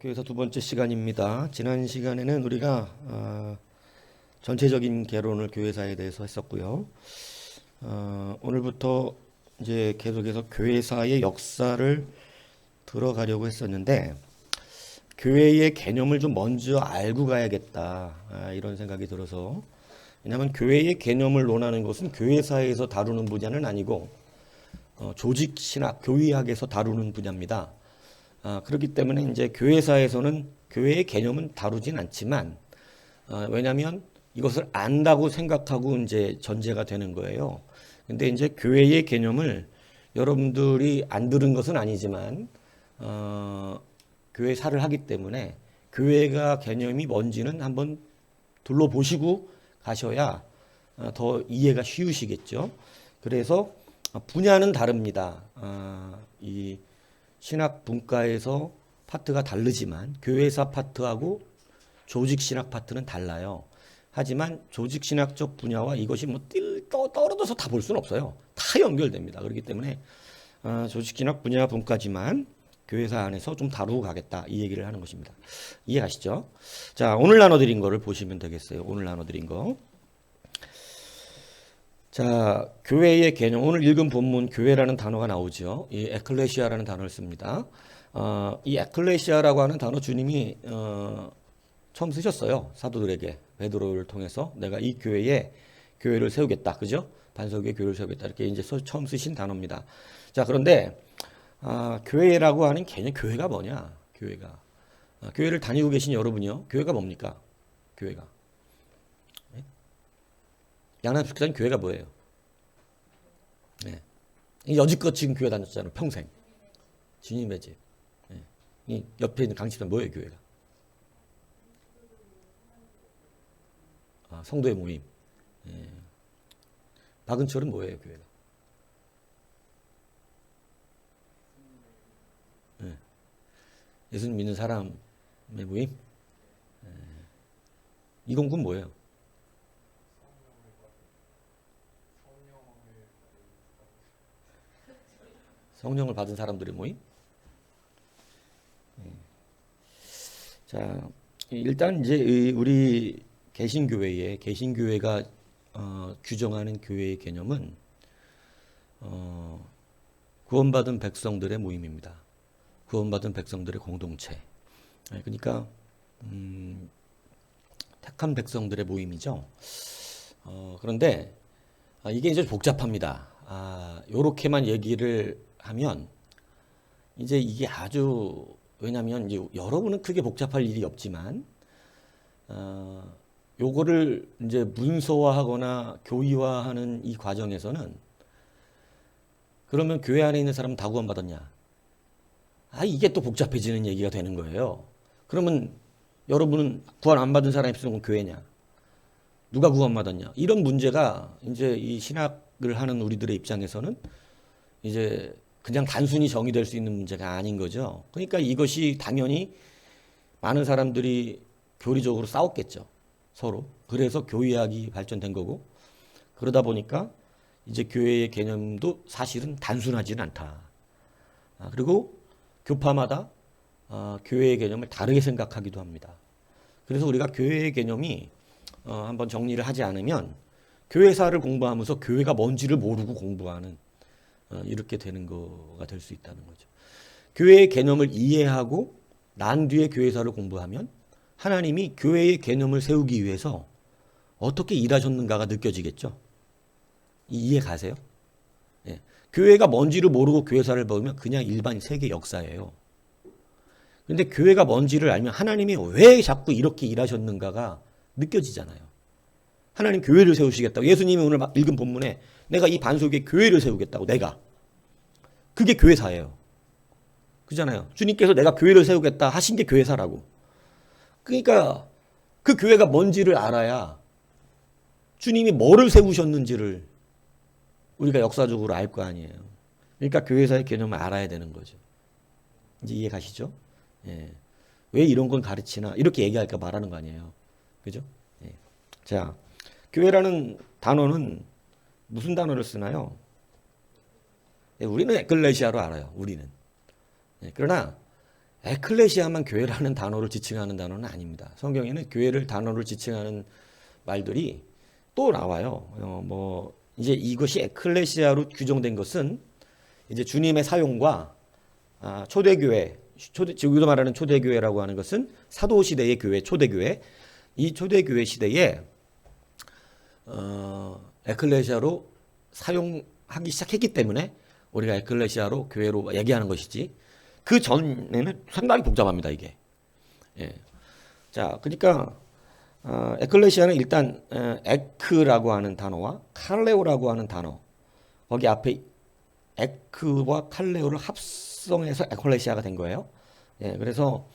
교회에서 두 번째 시간입니다. 지난 시간에는 우리가 전체적인 개론을 교회사에 대해서 했었고요. 오늘부터 이제 계속해서 교회사의 역사를 들어가려고 했었는데 교회의 개념을 좀 먼저 알고 가야겠다 이런 생각이 들어서, 왜냐하면 교회의 개념을 논하는 것은 교회사에서 다루는 분야는 아니고 조직신학, 교의학에서 다루는 분야입니다. 그렇기 때문에 이제 교회사에서는 교회의 개념은 다루진 않지만, 왜냐하면 이것을 안다고 생각하고 이제 전제가 되는 거예요. 근데 이제 교회의 개념을 여러분들이 안 들은 것은 아니지만, 교회사를 하기 때문에 교회가 개념이 뭔지는 한번 둘러보시고 가셔야 더 이해가 쉬우시겠죠. 그래서 분야는 다릅니다. 이 신학 분과에서 파트가 다르지만 교회사 파트하고 조직 신학 파트는 달라요. 하지만 조직 신학적 분야와 이것이 뭐 떨어져서 다 볼 수는 없어요. 다 연결됩니다. 그렇기 때문에 조직 신학 분야 분과지만 교회사 안에서 좀 다루고 가겠다 이 얘기를 하는 것입니다. 이해가시죠? 자, 오늘 나눠드린 거를 보시면 되겠어요. 오늘 나눠드린 거. 자, 교회의 개념. 오늘 읽은 본문 교회라는 단어가 나오죠. 이 에클레시아라는 단어를 씁니다. 이 에클레시아라고 하는 단어 주님이 처음 쓰셨어요. 사도들에게 베드로를 통해서 내가 이 교회에 교회를 세우겠다. 그죠? 반석에 교회를 세우겠다. 이렇게 이제 처음 쓰신 단어입니다. 자, 그런데 교회라고 하는 개념, 교회가 뭐냐? 교회가. 교회를 다니고 계신 여러분이요. 교회가 뭡니까? 교회가. 양남숙사님 교회가 뭐예요? 네. 여지껏 지금 교회 다녔잖아요. 평생. 주님의 집. 네. 이 옆에 있는 강집은 뭐예요? 교회가? 성도의 모임. 네. 박은철은 뭐예요? 교회가? 네. 예수님 믿는 사람의 모임? 네. 이공군 뭐예요? 성령을 받은 사람들의 모임? 자, 일단 이제 우리 개신교회가 규정하는 교회의 개념은 구원받은 백성들의 모임입니다. 구원받은 백성들의 공동체. 그러니까 택한 백성들의 모임이죠. 그런데 이게 이제 복잡합니다. 요렇게만 얘기를 하면 이제 이게 아주, 왜냐하면 이제 여러분은 크게 복잡할 일이 없지만 요거를 이제 문서화하거나 교의화하는 이 과정에서는, 그러면 교회 안에 있는 사람은 다 구원받았냐? 이게 또 복잡해지는 얘기가 되는 거예요. 그러면 여러분은 구원 안 받은 사람이 있으면 교회냐? 누가 구원받았냐? 이런 문제가 이제 이 신학을 하는 우리들의 입장에서는 이제 그냥 단순히 정의될 수 있는 문제가 아닌 거죠. 그러니까 이것이 당연히 많은 사람들이 교리적으로 싸웠겠죠. 서로. 그래서 교의학이 발전된 거고, 그러다 보니까 이제 교회의 개념도 사실은 단순하지는 않다. 그리고 교파마다 교회의 개념을 다르게 생각하기도 합니다. 그래서 우리가 교회의 개념이 한번 정리를 하지 않으면 교회사를 공부하면서 교회가 뭔지를 모르고 공부하는 이렇게 되는 거가 될 수 있다는 거죠. 교회의 개념을 이해하고 난 뒤에 교회사를 공부하면 하나님이 교회의 개념을 세우기 위해서 어떻게 일하셨는가가 느껴지겠죠. 이해 가세요? 예. 교회가 뭔지를 모르고 교회사를 배우면 그냥 일반 세계 역사예요. 그런데 교회가 뭔지를 알면 하나님이 왜 자꾸 이렇게 일하셨는가가 느껴지잖아요. 하나님 교회를 세우시겠다고. 예수님이 오늘 읽은 본문에 내가 이 반석에 교회를 세우겠다고. 내가. 그게 교회사예요. 그잖아요. 주님께서 내가 교회를 세우겠다 하신 게 교회사라고. 그러니까 그 교회가 뭔지를 알아야 주님이 뭐를 세우셨는지를 우리가 역사적으로 알 거 아니에요. 그러니까 교회사의 개념을 알아야 되는 거죠. 이제 이해 가시죠? 예. 왜 이런 건 가르치나? 이렇게 얘기할까 말하는 거 아니에요. 그죠? 예. 자, 교회라는 단어는 무슨 단어를 쓰나요? 우리는 에클레시아로 알아요. 우리는. 그러나 에클레시아만 교회라는 단어를 지칭하는 단어는 아닙니다. 성경에는 교회를 단어를 지칭하는 말들이 또 나와요. 이제 이것이 에클레시아로 규정된 것은 이제 주님의 사용과 초대교회, 지금도 말하는 초대교회라고 하는 것은 사도 시대의 교회, 초대교회, 이 초대교회 시대에 에클레시아로 사용하기 시작했기 때문에 우리가 에클레시아로 교회로 얘기하는 것이지. 그 전에는 상당히 복잡합니다, 이게. 예. 자, 그러니까 에클레시아는 일단 에크라고 하는 단어와 칼레오라고 하는 단어, 거기 앞에 에크와 칼레오를 합성해서 에클레시아가 된 거예요. 예, 그래서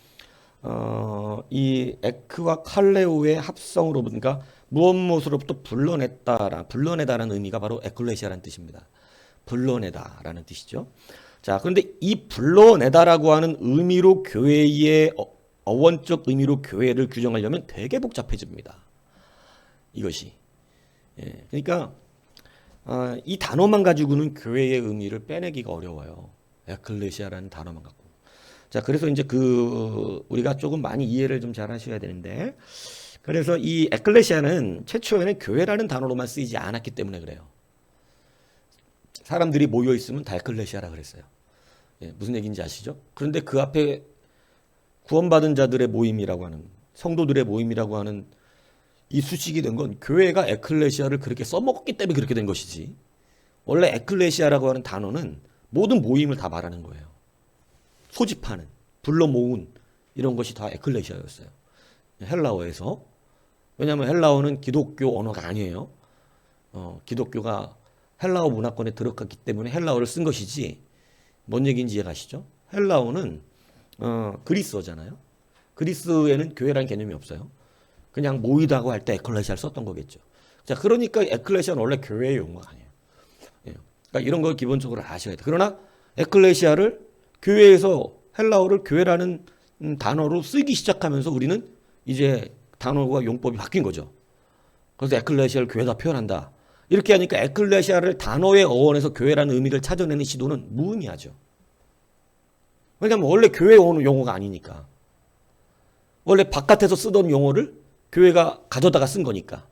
이 에크와 칼레오의 합성으로, 그러니까 무엇으로부터 불러내다라는 의미가 바로 에클레시아라는 뜻입니다. 불러내다라는 뜻이죠. 자, 그런데 이 불러내다라고 하는 의미로 교회의 어원적 의미로 교회를 규정하려면 되게 복잡해집니다. 이것이. 예, 그러니까 이 단어만 가지고는 교회의 의미를 빼내기가 어려워요. 에클레시아라는 단어만 갖고. 자, 그래서 이제 우리가 조금 많이 이해를 좀 잘 하셔야 되는데, 그래서 이 에클레시아는 최초에는 교회라는 단어로만 쓰이지 않았기 때문에 그래요. 사람들이 모여 있으면 다 에클레시아라 그랬어요. 예, 무슨 얘기인지 아시죠? 그런데 그 앞에 구원받은 자들의 모임이라고 하는, 성도들의 모임이라고 하는 이 수식이 된 건 교회가 에클레시아를 그렇게 써먹었기 때문에 그렇게 된 것이지, 원래 에클레시아라고 하는 단어는 모든 모임을 다 말하는 거예요. 소집하는, 불러 모은, 이런 것이 다 에클레시아였어요. 헬라어에서. 왜냐하면 헬라어는 기독교 언어가 아니에요. 기독교가 헬라어 문화권에 들어갔기 때문에 헬라어를 쓴 것이지, 뭔 얘기인지 이해가시죠? 헬라어는 그리스어잖아요. 그리스에는 교회라는 개념이 없어요. 그냥 모이다고 할 때 에클레시아를 썼던 거겠죠. 자, 그러니까 에클레시아는 원래 교회의 용어가 아니에요. 예. 그러니까 이런 걸 기본적으로 아셔야 돼요. 그러나 에클레시아를 교회에서 헬라어를 교회라는 단어로 쓰기 시작하면서 우리는 이제 단어와 용법이 바뀐 거죠. 그래서 에클레시아를 교회다 표현한다. 이렇게 하니까 에클레시아를 단어의 어원에서 교회라는 의미를 찾아내는 시도는 무의미하죠. 왜냐하면 원래 교회 용어가 아니니까. 원래 바깥에서 쓰던 용어를 교회가 가져다가 쓴 거니까.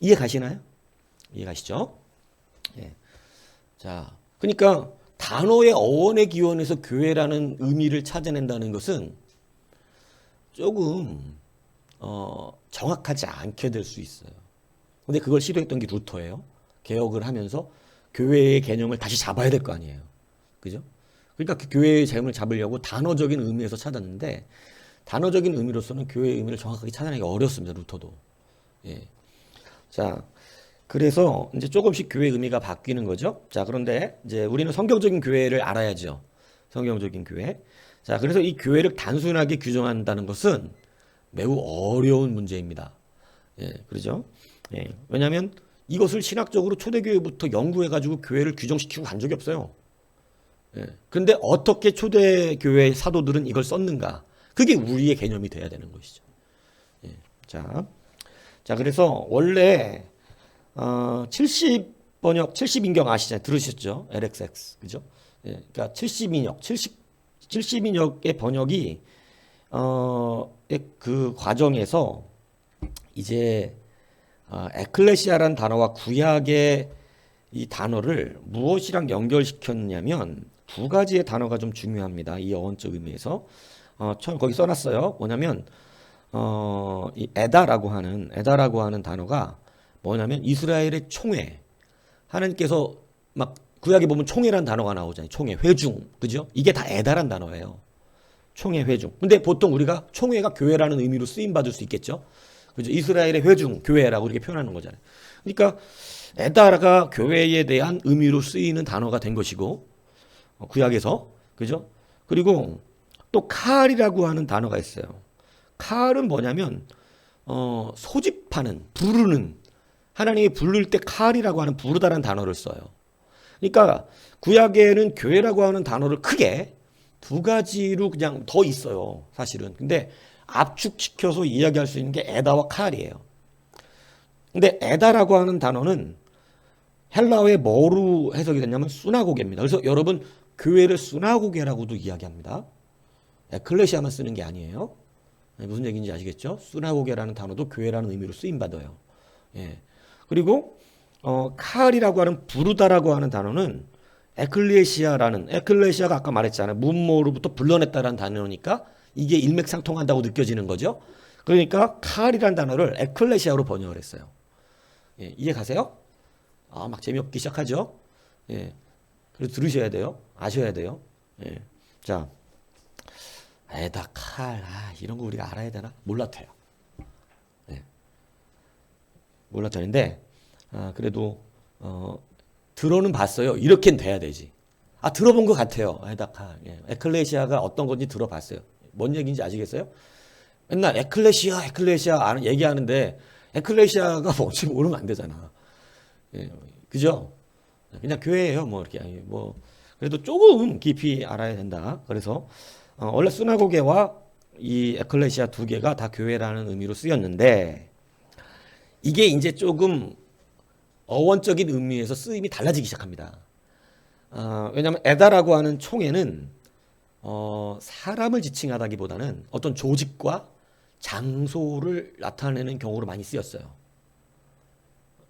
이해 가시나요? 이해 가시죠? 예. 자, 그러니까 단어의 어원의 기원에서 교회라는 의미를 찾아낸다는 것은 조금 정확하지 않게 될 수 있어요. 근데 그걸 시도했던 게 루터예요. 개혁을 하면서 교회의 개념을 다시 잡아야 될 거 아니에요. 그죠? 그러니까 그 교회의 개념을 잡으려고 단어적인 의미에서 찾았는데, 단어적인 의미로서는 교회의 의미를 정확하게 찾아내기 어렵습니다. 루터도. 예. 자, 그래서 이제 조금씩 교회의 의미가 바뀌는 거죠. 자, 그런데 이제 우리는 성경적인 교회를 알아야죠. 성경적인 교회. 자, 그래서 이 교회를 단순하게 규정한다는 것은 매우 어려운 문제입니다. 예, 그러죠? 예, 왜냐하면 이것을 신학적으로 초대교회부터 연구해가지고 교회를 규정시키고 간 적이 없어요. 예, 그런데 어떻게 초대교회 사도들은 이걸 썼는가? 그게 우리의 개념이 돼야 되는 것이죠. 예, 자, 그래서 원래 70번역, 70인경 아시잖아요. 들으셨죠? LXX. 그죠? 예, 그러니까 70인역의 번역이 그 과정에서 이제 에클레시아라는 단어와 구약의 이 단어를 무엇이랑 연결시켰냐면 두 가지의 단어가 좀 중요합니다. 이 어원적 의미에서 거기 써놨어요. 뭐냐면 이 에다라고 하는 단어가 뭐냐면 이스라엘의 총회. 하나님께서 막 구약에 보면 총회란 단어가 나오잖아요. 총회, 회중, 그죠? 이게 다 에다란 단어예요. 총회, 회중. 근데 보통 우리가 총회가 교회라는 의미로 쓰임 받을 수 있겠죠. 그죠? 이스라엘의 회중, 교회라고 이렇게 표현하는 거잖아요. 그러니까 에다가 교회에 대한 의미로 쓰이는 단어가 된 것이고, 구약에서, 그죠? 그리고 또 칼이라고 하는 단어가 있어요. 칼은 뭐냐면 소집하는, 부르는, 하나님이 부를 때 칼이라고 하는 부르다라는 단어를 써요. 그러니까 구약에는 교회라고 하는 단어를 크게 두 가지로 그냥 더 있어요, 사실은. 근데 압축시켜서 이야기할 수 있는 게 에다와 칼이에요. 근데 에다라고 하는 단어는 헬라어에 뭐로 해석이 됐냐면 수나고게입니다. 그래서 여러분 교회를 수나고게라고도 이야기합니다. 에클레시아만 쓰는 게 아니에요. 무슨 얘기인지 아시겠죠? 수나고게라는 단어도 교회라는 의미로 쓰임 받아요. 예. 그리고 칼이라고 하는 부르다라고 하는 단어는 에클레시아가 아까 말했잖아요. 문모로부터 불러냈다라는 단어니까 이게 일맥상통한다고 느껴지는 거죠. 그러니까 칼이라는 단어를 에클레시아로 번역을 했어요. 예, 이해 가세요? 막 재미없기 시작하죠. 예, 그래서 들으셔야 돼요. 아셔야 돼요. 예, 자, 에다 칼, 이런 거 우리가 알아야 되나? 몰라도요. 예, 몰라도 되는데, 그래도 들어는 봤어요. 이렇게는 돼야 되지. 들어본 것 같아요. 에다 칼. 예, 에클레시아가 어떤 건지 들어봤어요. 뭔 얘기인지 아시겠어요? 맨날 에클레시아 얘기하는데 에클레시아가 뭔지 모르면 안 되잖아. 예, 그죠? 그냥 교회예요. 뭐 이렇게 뭐 그래도 조금 깊이 알아야 된다. 그래서 원래 수나고게와 이 에클레시아 두 개가 다 교회라는 의미로 쓰였는데 이게 이제 조금 어원적인 의미에서 쓰임이 달라지기 시작합니다. 왜냐하면 에다라고 하는 총에는 사람을 지칭하다기보다는 어떤 조직과 장소를 나타내는 경우로 많이 쓰였어요.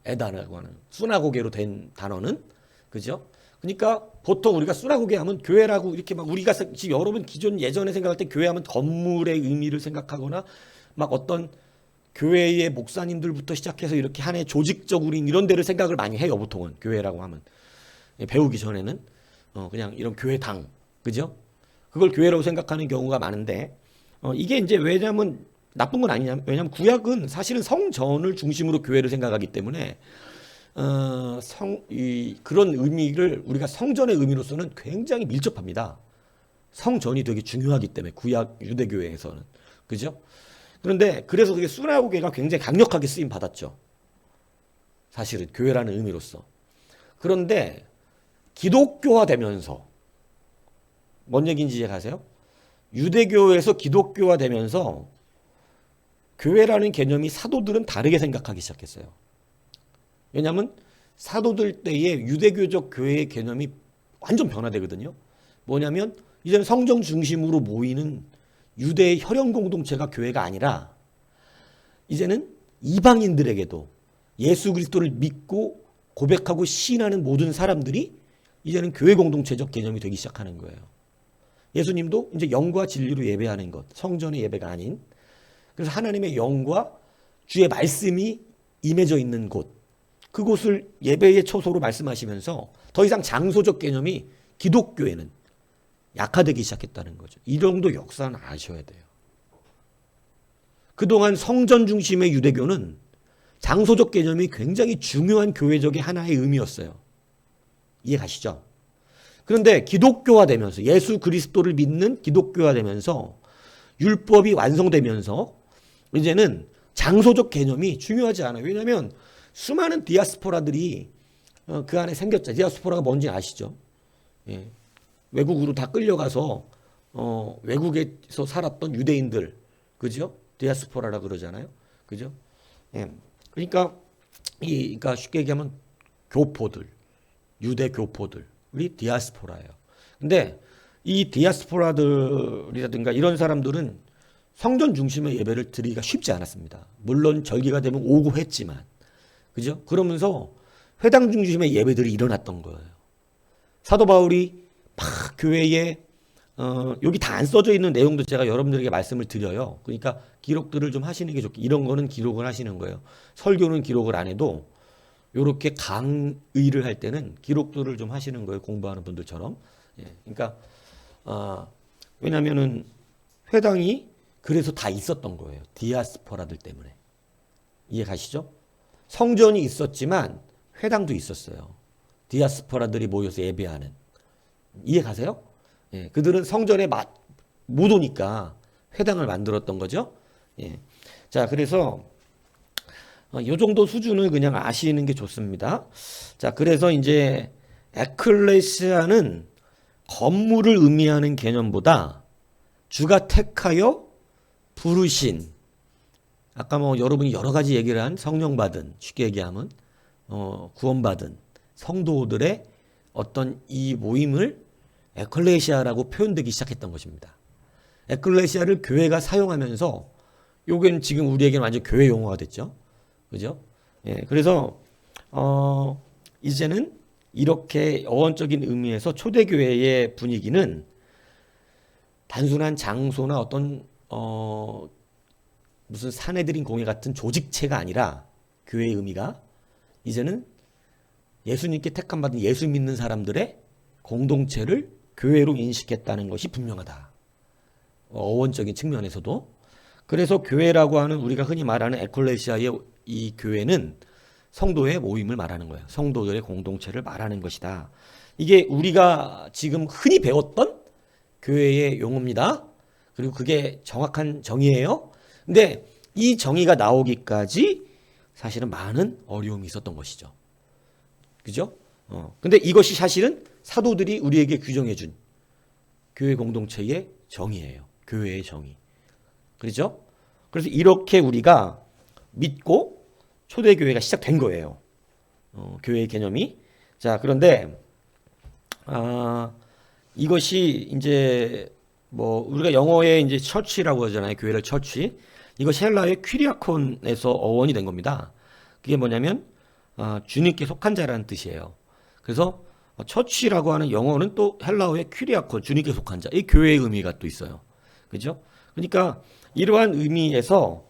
에다라고 하는 수나고게로 된 단어는 그죠? 그러니까 보통 우리가 수나고게 하면 교회라고 이렇게 막 우리가 지금 여러분 기존 예전에 생각할 때 교회하면 건물의 의미를 생각하거나 막 어떤 교회의 목사님들부터 시작해서 이렇게 하나의 조직적 이런 데를 생각을 많이 해요. 보통은 교회라고 하면 배우기 전에는 그냥 이런 교회당 그죠? 그걸 교회라고 생각하는 경우가 많은데 이게 이제 왜냐면 나쁜 건 아니냐. 왜냐면 구약은 사실은 성전을 중심으로 교회를 생각하기 때문에 그런 의미를 우리가 성전의 의미로서는 굉장히 밀접합니다. 성전이 되게 중요하기 때문에 구약 유대교회에서는 그죠? 그런데 그래서 그게 수나고게가 굉장히 강력하게 쓰임 받았죠. 사실은 교회라는 의미로서. 그런데 기독교화 되면서 뭔 얘기인지 이해가세요? 유대교에서 기독교화 되면서 교회라는 개념이 사도들은 다르게 생각하기 시작했어요. 왜냐하면 사도들 때의 유대교적 교회의 개념이 완전 변화되거든요. 뭐냐면 이제는 성전 중심으로 모이는 유대의 혈연 공동체가 교회가 아니라 이제는 이방인들에게도 예수 그리스도를 믿고 고백하고 시인하는 모든 사람들이 이제는 교회 공동체적 개념이 되기 시작하는 거예요. 예수님도 이제 영과 진리로 예배하는 것, 성전의 예배가 아닌 그래서 하나님의 영과 주의 말씀이 임해져 있는 곳 그곳을 예배의 초소로 말씀하시면서 더 이상 장소적 개념이 기독교에는 약화되기 시작했다는 거죠. 이 정도 역사는 아셔야 돼요. 그동안 성전 중심의 유대교는 장소적 개념이 굉장히 중요한 교회적의 하나의 의미였어요. 이해 가시죠? 그런데 기독교화 되면서 예수 그리스도를 믿는 기독교화 되면서 율법이 완성되면서 이제는 장소적 개념이 중요하지 않아요. 왜냐하면 수많은 디아스포라들이 그 안에 생겼죠. 디아스포라가 뭔지 아시죠? 예. 외국으로 다 끌려가서 외국에서 살았던 유대인들, 그죠? 디아스포라라 그러잖아요, 그죠? 예. 그러니까 그러니까 쉽게 얘기하면 교포들, 유대 교포들이 디아스포라예요. 근데 이 디아스포라들이라든가 이런 사람들은 성전 중심의 예배를 드리기가 쉽지 않았습니다. 물론 절기가 되면 오고 했지만, 그죠? 그러면서 회당 중심의 예배들이 일어났던 거예요. 사도 바울이 막 교회에 여기 다 안 써져 있는 내용도 제가 여러분들에게 말씀을 드려요. 그러니까 기록들을 좀 하시는 게 좋게 이런 거는 기록을 하시는 거예요. 설교는 기록을 안 해도 이렇게 강의를 할 때는 기록들을 좀 하시는 거예요. 공부하는 분들처럼. 예, 그러니까 왜냐하면은 회당이 그래서 다 있었던 거예요. 디아스포라들 때문에. 이해 가시죠? 성전이 있었지만 회당도 있었어요. 디아스포라들이 모여서 예배하는. 이해 가세요? 예, 그들은 성전에 못 오니까 회당을 만들었던 거죠. 예. 자, 그래서 이 정도 수준을 그냥 아시는 게 좋습니다. 자, 그래서 이제 에클레시아는 건물을 의미하는 개념보다 주가 택하여 부르신 아까 뭐 여러분이 여러 가지 얘기를 한 성령 받은 쉽게 얘기하면 구원받은 성도들의 어떤 이 모임을 에클레시아라고 표현되기 시작했던 것입니다. 에클레시아를 교회가 사용하면서 요게는 지금 우리에게는 완전 교회 용어가 됐죠. 그죠? 예, 그래서 이제는 이렇게 어원적인 의미에서 초대교회의 분위기는 단순한 장소나 어떤 무슨 사내들인 공예 같은 조직체가 아니라 교회의 의미가 이제는 예수님께 택함받은 예수 믿는 사람들의 공동체를 교회로 인식했다는 것이 분명하다. 어원적인 측면에서도. 그래서 교회라고 하는 우리가 흔히 말하는 에클레시아의 이 교회는 성도의 모임을 말하는 거예요. 성도들의 공동체를 말하는 것이다. 이게 우리가 지금 흔히 배웠던 교회의 용어입니다. 그리고 그게 정확한 정의예요. 근데 이 정의가 나오기까지 사실은 많은 어려움이 있었던 것이죠. 그죠? 근데 이것이 사실은 사도들이 우리에게 규정해준 교회 공동체의 정의예요. 교회의 정의. 그렇죠? 그래서 이렇게 우리가 믿고 초대교회가 시작된 거예요. 교회의 개념이. 자, 그런데 이것이 이제 뭐 우리가 영어에 이제 처치라고 하잖아요. 교회를 처치. 이것이 헬라어의 퀴리아콘에서 어원이 된 겁니다. 그게 뭐냐면 주님께 속한 자라는 뜻이에요. 그래서 처치라고 하는 영어는 또 헬라어의 퀴리아콘, 주님께 속한 자. 이 교회의 의미가 또 있어요. 그죠? 그러니까 이러한 의미에서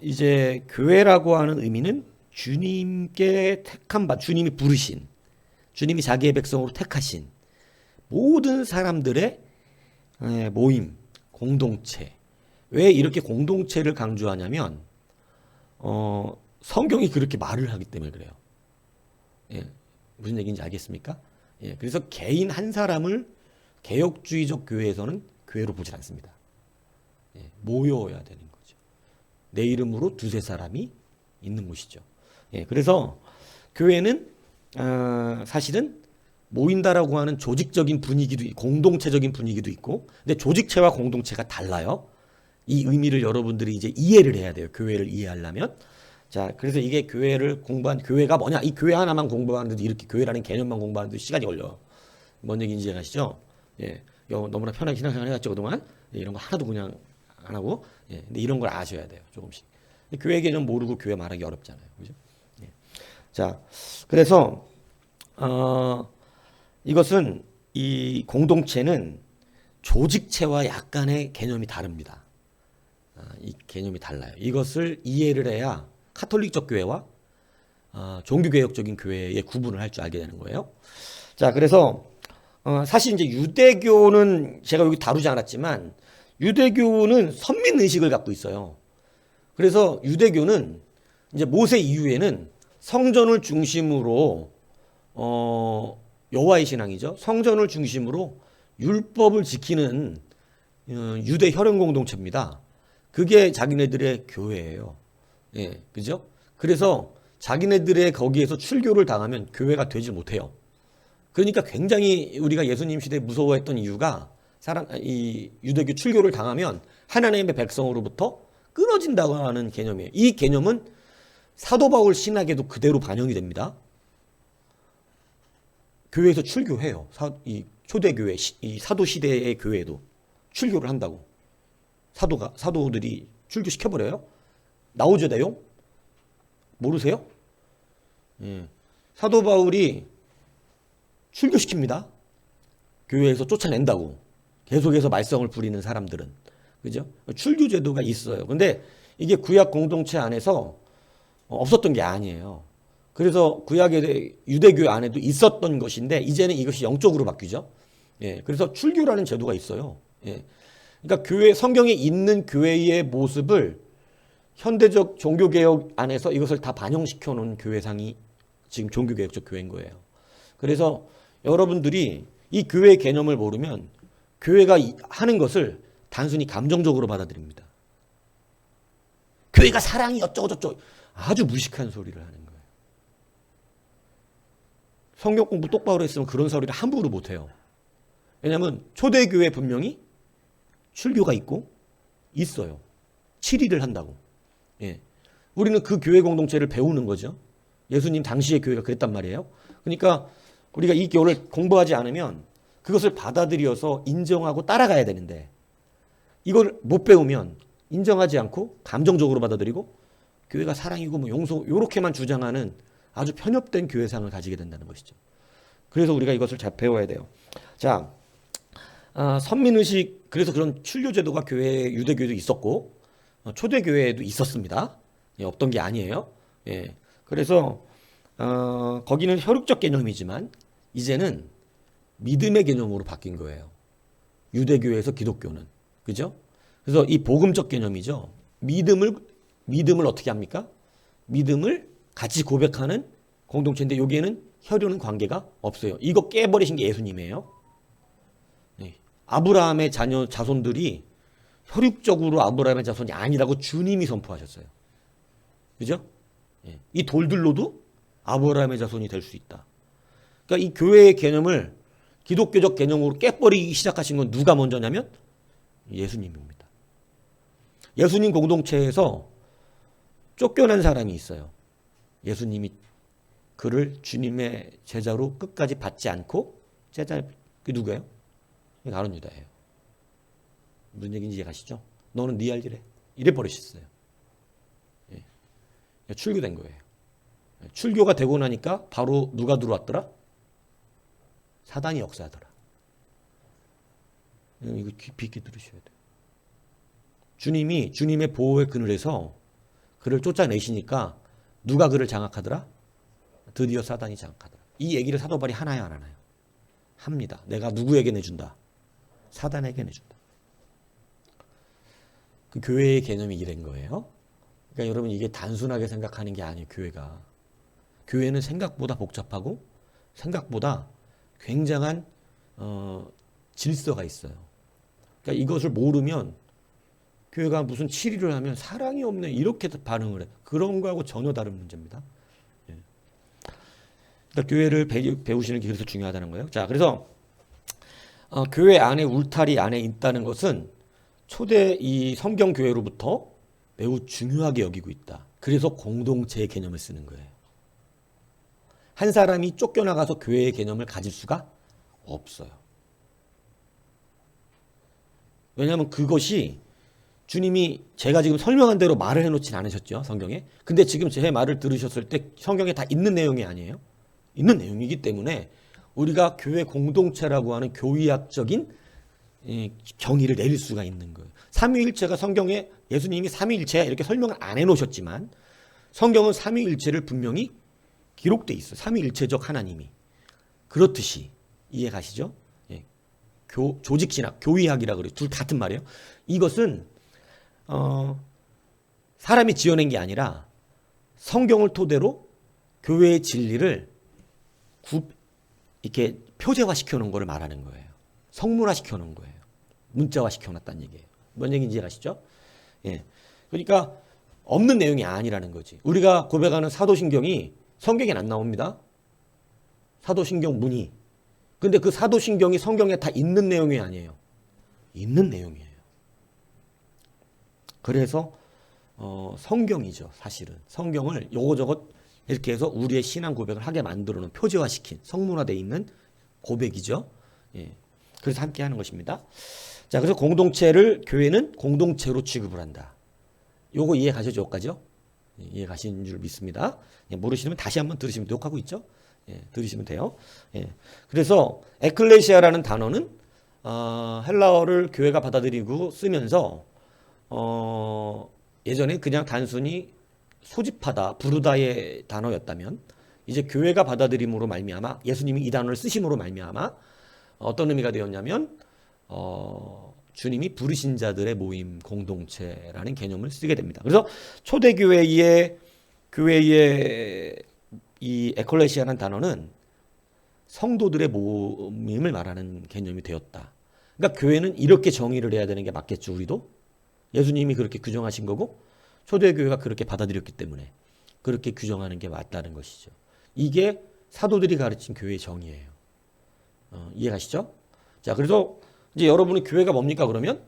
이제 교회라고 하는 의미는 주님께 택한 바, 주님이 부르신, 주님이 자기의 백성으로 택하신 모든 사람들의 모임, 공동체. 왜 이렇게 공동체를 강조하냐면 성경이 그렇게 말을 하기 때문에 그래요. 예, 무슨 얘기인지 알겠습니까? 예, 그래서 개인 한 사람을 개혁주의적 교회에서는 교회로 보질 않습니다. 예, 모여야 되는 거죠. 내 이름으로 두세 사람이 있는 곳이죠. 예, 그래서 교회는 사실은 모인다라고 하는 조직적인 분위기도 있고 공동체적인 분위기도 있고, 근데 조직체와 공동체가 달라요. 이 의미를 여러분들이 이제 이해를 해야 돼요. 교회를 이해하려면. 자, 그래서 이게 교회를 공부한 교회가 뭐냐? 이 교회 하나만 공부하는데도 이렇게 교회라는 개념만 공부하는데 시간이 걸려. 뭔 얘기인지 아시죠? 예, 너무나 편하게 신앙생활 해왔죠 그동안. 예, 이런 거 하나도 그냥 안 하고. 예, 근데 이런 걸 아셔야 돼요. 조금씩. 교회 개념 모르고 교회 말하기 어렵잖아요. 그죠? 예. 자, 그래서 이것은 이 공동체는 조직체와 약간의 개념이 다릅니다. 이 개념이 달라요. 이것을 이해를 해야 카톨릭적 교회와 종교개혁적인 교회의 구분을 할 줄 알게 되는 거예요. 자, 그래서 사실 이제 유대교는 제가 여기 다루지 않았지만 유대교는 선민의식을 갖고 있어요. 그래서 유대교는 이제 모세 이후에는 성전을 중심으로 여호와의 신앙이죠. 성전을 중심으로 율법을 지키는 유대 혈연 공동체입니다. 그게 자기네들의 교회예요. 예, 그죠? 그래서 자기네들의 거기에서 출교를 당하면 교회가 되지 못해요. 그러니까 굉장히 우리가 예수님 시대에 무서워했던 이유가 이 유대교 출교를 당하면 하나님의 백성으로부터 끊어진다고 하는 개념이에요. 이 개념은 사도 바울 신학에도 그대로 반영이 됩니다. 교회에서 출교해요. 이 초대교회, 이 사도 시대의 교회도 출교를 한다고. 사도들이 출교시켜버려요? 나오죠, 내용? 모르세요? 예. 사도 바울이 출교시킵니다. 교회에서 쫓아낸다고. 계속해서 말썽을 부리는 사람들은. 그죠? 출교 제도가 있어요. 근데 이게 구약 공동체 안에서 없었던 게 아니에요. 그래서 구약의 유대교 안에도 있었던 것인데 이제는 이것이 영적으로 바뀌죠. 예. 그래서 출교라는 제도가 있어요. 예. 그러니까 교회, 성경에 있는 교회의 모습을 현대적 종교개혁 안에서 이것을 다 반영시켜 놓은 교회상이 지금 종교개혁적 교회인 거예요. 그래서 여러분들이 이 교회의 개념을 모르면 교회가 하는 것을 단순히 감정적으로 받아들입니다. 교회가 사랑이 어쩌고저쩌고 아주 무식한 소리를 하는 거예요. 성경 공부 똑바로 했으면 그런 소리를 함부로 못해요. 왜냐하면 초대교회 분명히 출교가 있고 있어요. 7일을 한다고. 예. 우리는 그 교회 공동체를 배우는 거죠. 예수님 당시의 교회가 그랬단 말이에요. 그러니까 우리가 이 교를 공부하지 않으면 그것을 받아들여서 인정하고 따라가야 되는데 이걸 못 배우면 인정하지 않고 감정적으로 받아들이고 교회가 사랑이고 뭐 용서 요렇게만 주장하는 아주 편협된 교회상을 가지게 된다는 것이죠. 그래서 우리가 이것을 잘 배워야 돼요. 자, 선민의식, 그래서 그런 출교제도가 교회 유대교회도 있었고 초대교회에도 있었습니다. 예, 없던 게 아니에요. 예, 그래서 거기는 혈육적 개념이지만 이제는 믿음의 개념으로 바뀐 거예요. 유대교회에서 기독교는. 그죠? 그래서 이 복음적 개념이죠. 믿음을 어떻게 합니까? 믿음을 같이 고백하는 공동체인데 여기에는 혈육은 관계가 없어요. 이거 깨버리신 게 예수님이에요. 네. 아브라함의 자손들이 혈육적으로 아브라함의 자손이 아니라고 주님이 선포하셨어요. 그죠? 네. 이 돌들로도 아브라함의 자손이 될 수 있다. 그러니까 이 교회의 개념을 기독교적 개념으로 깨버리기 시작하신 건 누가 먼저냐면 예수님입니다. 예수님 공동체에서 쫓겨난 사람이 있어요. 예수님이 그를 주님의 제자로 끝까지 받지 않고 그게 누구예요? 아론 유다예요. 무슨 얘기인지 이해가시죠? 너는 네 할 일해. 이래 버리셨어요. 예. 출교된 거예요. 출교가 되고 나니까 바로 누가 들어왔더라? 사단이 역사하더라. 이거 깊이 있게 들으셔야 돼요. 주님이 주님의 보호의 그늘에서 그를 쫓아내시니까 누가 그를 장악하더라? 드디어 사단이 장악하더라. 이 얘기를 사도 바울이 하나요, 안 하나요? 합니다. 내가 누구에게 내준다? 사단에게 내준다. 그 교회의 개념이 이런 거예요. 그러니까 여러분 이게 단순하게 생각하는 게 아니에요. 교회는 생각보다 복잡하고 생각보다 굉장한 질서가 있어요. 그러니까 이것을 모르면 교회가 무슨 치리를 하면 사랑이 없네 이렇게 반응을 해. 그런 거하고 전혀 다른 문제입니다. 예. 그러니까 교회를 배우시는 게 그래서 중요하다는 거예요. 자, 그래서 교회 안에 울타리 안에 있다는 것은 초대 이 성경 교회로부터 매우 중요하게 여기고 있다. 그래서 공동체의 개념을 쓰는 거예요. 한 사람이 쫓겨나가서 교회의 개념을 가질 수가 없어요. 왜냐하면 그것이 주님이 제가 지금 설명한 대로 말을 해놓진 않으셨죠. 성경에. 근데 지금 제 말을 들으셨을 때 성경에 다 있는 내용이 아니에요. 있는 내용이기 때문에 우리가 교회 공동체라고 하는 교의학적인 정의를 내릴 수가 있는 거예요. 삼위일체가 성경에 예수님이 삼위일체야 이렇게 설명을 안 해놓으셨지만 성경은 삼위일체를 분명히 기록돼 있어요. 삼위일체적 하나님이. 그렇듯이 이해 가시죠? 예. 조직신학, 교의학이라 그래요. 둘 같은 말이에요. 이것은 사람이 지어낸 게 아니라 성경을 토대로 교회의 진리를 이렇게 표제화 시켜놓은 거를 말하는 거예요. 성문화 시켜놓은 거예요. 문자화 시켜놨다는 얘기예요. 뭔 얘기인지 아시죠? 예. 그러니까 없는 내용이 아니라는 거지. 우리가 고백하는 사도신경이 성경에 안 나옵니다. 사도신경 문이. 근데 그 사도신경이 성경에 다 있는 내용이 아니에요. 있는 내용이에요. 그래서 성경이죠. 사실은. 성경을 요것저것 이렇게 해서 우리의 신앙 고백을 하게 만들어 놓은 표제화시킨 성문화되어 있는 고백이죠. 예. 그래서 함께 하는 것입니다. 자, 그래서 교회는 공동체로 취급을 한다. 요거 이해 가시죠? 여기까지요? 예, 이해 가신 줄 믿습니다. 예, 모르시면 다시 한번 들으시면 녹화하고 있죠? 예, 들으시면 돼요. 예. 그래서 에클레시아라는 단어는 헬라어를 교회가 받아들이고 쓰면서 예전에 그냥 단순히 소집하다, 부르다의 단어였다면 이제 교회가 받아들임으로 말미암아 예수님이 이 단어를 쓰심으로 말미암아 어떤 의미가 되었냐면 주님이 부르신 자들의 모임 공동체라는 개념을 쓰게 됩니다. 그래서 초대교회의 이 에클레시아라는 단어는 성도들의 모임을 말하는 개념이 되었다. 그러니까 교회는 이렇게 정의를 해야 되는 게 맞겠죠. 우리도 예수님이 그렇게 규정하신 거고 초대교회가 그렇게 받아들였기 때문에 그렇게 규정하는 게 맞다는 것이죠. 이게 사도들이 가르친 교회의 정의예요. 이해가시죠? 자, 그래서 이제 여러분의 교회가 뭡니까 그러면?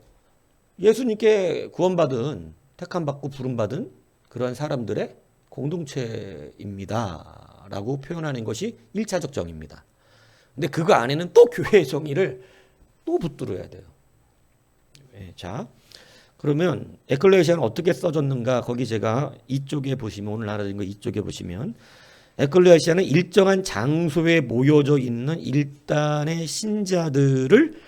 예수님께 구원받은 택함받고 부름받은 그러한 사람들의 공동체입니다 라고 표현하는 것이 1차적 정의입니다. 근데 그거 안에는 또 교회의 정의를 또 붙들어야 돼요. 자, 그러면 에클레시아는 어떻게 써졌는가? 거기 제가 이쪽에 보시면 오늘 알아듣은 거 이쪽에 보시면 에클레시아는 일정한 장소에 모여져 있는 일단의 신자들을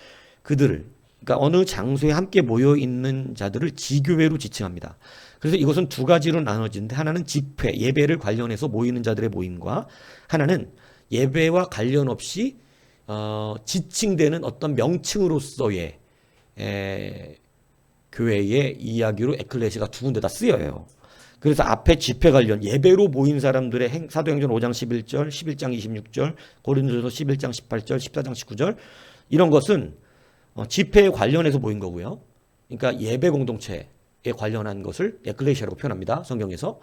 그들을 그러니까 어느 장소에 함께 모여 있는 자들을 지교회로 지칭합니다. 그래서 이것은 두 가지로 나눠지는데 하나는 집회, 예배를 관련해서 모이는 자들의 모임과 하나는 예배와 관련 없이 지칭되는 어떤 명칭으로서의 교회의 이야기로 에클레시아가 두 군데 다 쓰여요. 그래서 앞에 집회 관련 예배로 모인 사람들의 사도행전 5장 11절, 11장 26절, 고린도전서 11장 18절, 14장 19절 이런 것은 집회에 관련해서 모인 거고요. 그러니까 예배 공동체에 관련한 것을 에클레시아라고 표현합니다. 성경에서.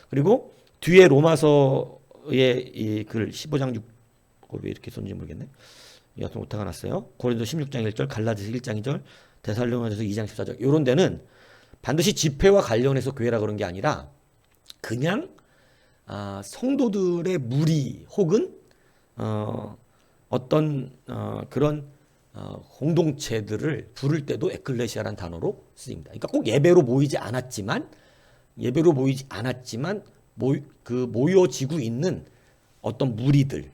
그리고 뒤에 로마서의 이 글 15장 6, 왜 이렇게 썼는지 모르겠네. 여튼 오타가 났어요. 고린도 16장 1절, 갈라디아서 1장 2절, 데살로니가서 2장 14절 이런 데는 반드시 집회와 관련해서 교회라 그런 게 아니라 그냥 성도들의 무리 혹은 어떤 그런 공동체들을 부를 때도 에클레시아라는 단어로 쓰입니다. 그러니까 꼭 예배로 모이지 않았지만 모여지고 있는 어떤 무리들을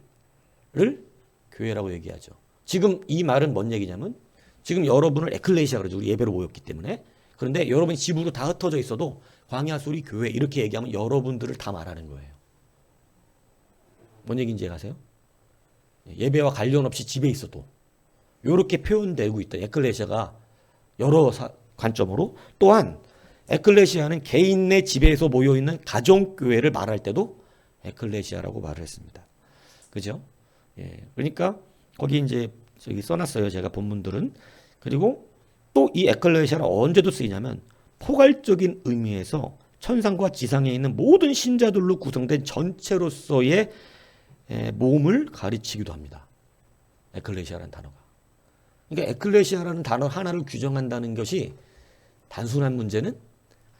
교회라고 얘기하죠. 지금 이 말은 뭔 얘기냐면 지금 여러분을 에클레시아 그러죠. 우리 예배로 모였기 때문에. 그런데 여러분이 집으로 다 흩어져 있어도 광야 소리 교회 이렇게 얘기하면 여러분들을 다 말하는 거예요. 뭔 얘기인지 아세요? 예배와 관련 없이 집에 있어도 이렇게 표현되고 있다. 에클레시아가 여러 관점으로. 또한 에클레시아는 개인 내 집에서 모여있는 가정교회를 말할 때도 에클레시아라고 말을 했습니다. 그죠? 예. 그러니까 거기 이제 저기 써놨어요. 제가 본문들은. 그리고 또 이 에클레시아는 언제도 쓰이냐면 포괄적인 의미에서 천상과 지상에 있는 모든 신자들로 구성된 전체로서의 몸을 가르치기도 합니다. 에클레시아라는 단어가. 그러니까 에클레시아라는 단어 하나를 규정한다는 것이 단순한 문제는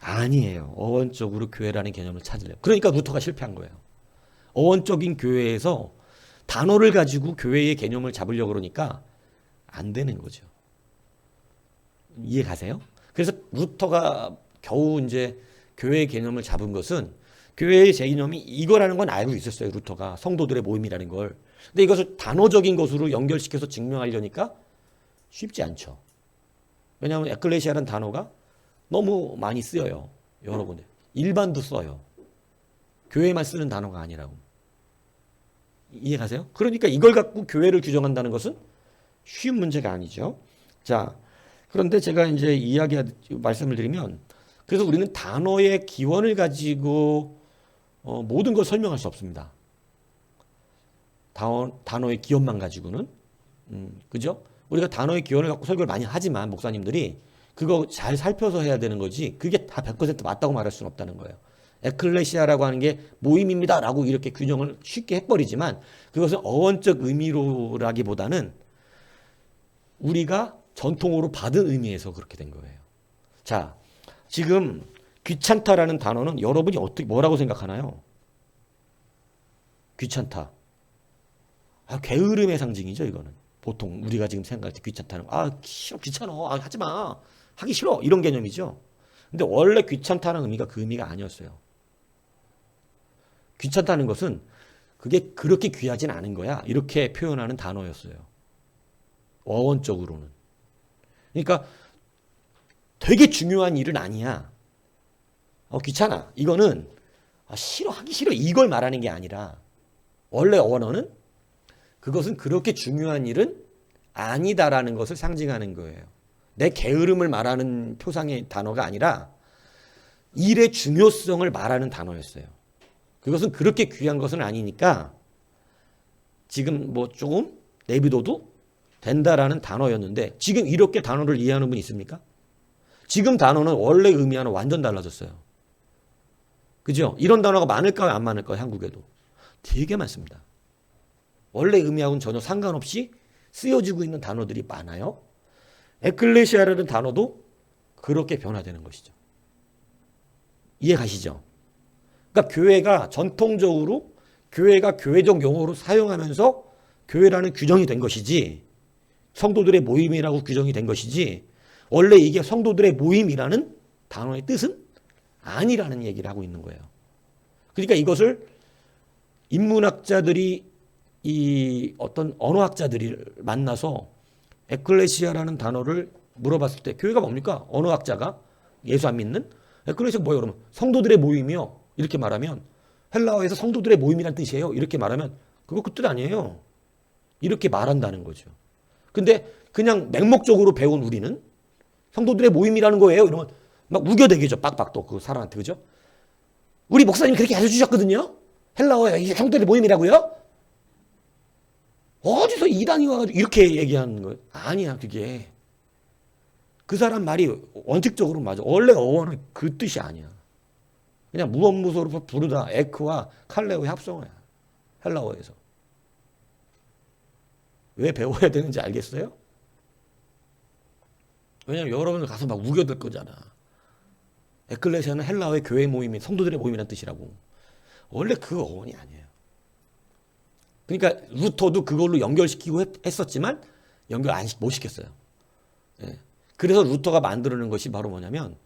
아니에요. 어원적으로 교회라는 개념을 찾으려고. 그러니까 루터가 실패한 거예요. 어원적인 교회에서 단어를 가지고 교회의 개념을 잡으려고 그러니까 안 되는 거죠. 이해 가세요? 그래서 루터가 겨우 이제 교회의 개념을 잡은 것은 교회의 개념이 이거라는 건 알고 있었어요. 루터가 성도들의 모임이라는 걸. 근데 이것을 단어적인 것으로 연결시켜서 증명하려니까 쉽지 않죠. 왜냐하면 에클레시아라는 단어가 너무 많이 쓰여요. 여러 군데. 일반도 써요. 교회만 쓰는 단어가 아니라고. 이해 가세요? 그러니까 이걸 갖고 교회를 규정한다는 것은 쉬운 문제가 아니죠. 자, 그런데 제가 이제 말씀을 드리면 그래서 우리는 단어의 기원을 가지고 모든 걸 설명할 수 없습니다. 단어의 기원만 가지고는. 그죠? 우리가 단어의 기원을 갖고 설교를 많이 하지만 목사님들이 그거 잘 살펴서 해야 되는 거지 그게 다 100% 맞다고 말할 수는 없다는 거예요. 에클레시아라고 하는 게 모임입니다 라고 이렇게 규정을 쉽게 해버리지만 그것은 어원적 의미로라기보다는 우리가 전통으로 받은 의미에서 그렇게 된 거예요. 자, 지금 귀찮다라는 단어는 여러분이 뭐라고 생각하나요? 귀찮다. 게으름의 상징이죠, 이거는. 보통 우리가 지금 생각할 때 귀찮다는 거. 싫어, 귀찮아. 하지 마. 하기 싫어. 이런 개념이죠. 근데 원래 귀찮다는 의미가 그 의미가 아니었어요. 귀찮다는 것은 그게 그렇게 귀하진 않은 거야. 이렇게 표현하는 단어였어요. 어원적으로는. 그러니까 되게 중요한 일은 아니야. 귀찮아. 이거는 싫어, 하기 싫어. 이걸 말하는 게 아니라 원래 언어는 그것은 그렇게 중요한 일은 아니다라는 것을 상징하는 거예요. 내 게으름을 말하는 표상의 단어가 아니라 일의 중요성을 말하는 단어였어요. 그것은 그렇게 귀한 것은 아니니까 지금 뭐 조금 내비둬도 된다라는 단어였는데 지금 이렇게 단어를 이해하는 분 있습니까? 지금 단어는 원래 의미와는 완전 달라졌어요. 그죠? 이런 단어가 많을까요? 안 많을까요? 한국에도. 되게 많습니다. 원래 의미하고는 전혀 상관없이 쓰여지고 있는 단어들이 많아요. 에클레시아라는 단어도 그렇게 변화되는 것이죠. 이해 가시죠? 그러니까 교회가 전통적으로 교회가 교회적 용어로 사용하면서 교회라는 규정이 된 것이지 성도들의 모임이라고 규정이 된 것이지 원래 이게 성도들의 모임이라는 단어의 뜻은 아니라는 얘기를 하고 있는 거예요. 그러니까 이것을 인문학자들이 이 어떤 언어학자들이 만나서 에클레시아라는 단어를 물어봤을 때 교회가 뭡니까? 언어학자가 예수 안 믿는 에클레시아 뭐예요? 그러면 성도들의 모임이요. 이렇게 말하면 헬라어에서 성도들의 모임이란 뜻이에요. 이렇게 말하면 그거 그 뜻 아니에요. 이렇게 말한다는 거죠. 근데 그냥 맹목적으로 배운 우리는 성도들의 모임이라는 거예요. 이러면 막 우겨대기죠. 빡빡 또 그 사람한테 그죠? 우리 목사님이 그렇게 알려주셨거든요. 헬라어에 이게 성도들의 모임이라고요? 어디서 이단이 와가지고 이렇게 얘기하는 거예요? 아니야 그게. 그 사람 말이 원칙적으로 맞아. 원래 어원은 그 뜻이 아니야. 그냥 무엄무소로 부르다 에크와 칼레오의 합성어야. 헬라어에서. 왜 배워야 되는지 알겠어요? 왜냐면 여러분들 가서 막 우겨들 거잖아. 에클레시아는 헬라어의 교회 모임이 성도들의 모임이라는 뜻이라고. 원래 그 어원이 아니에요. 그러니까 루터도 그걸로 연결시키고 했었지만 연결 못 시켰어요. 예. 그래서 루터가 만들어낸 것이 바로 뭐냐면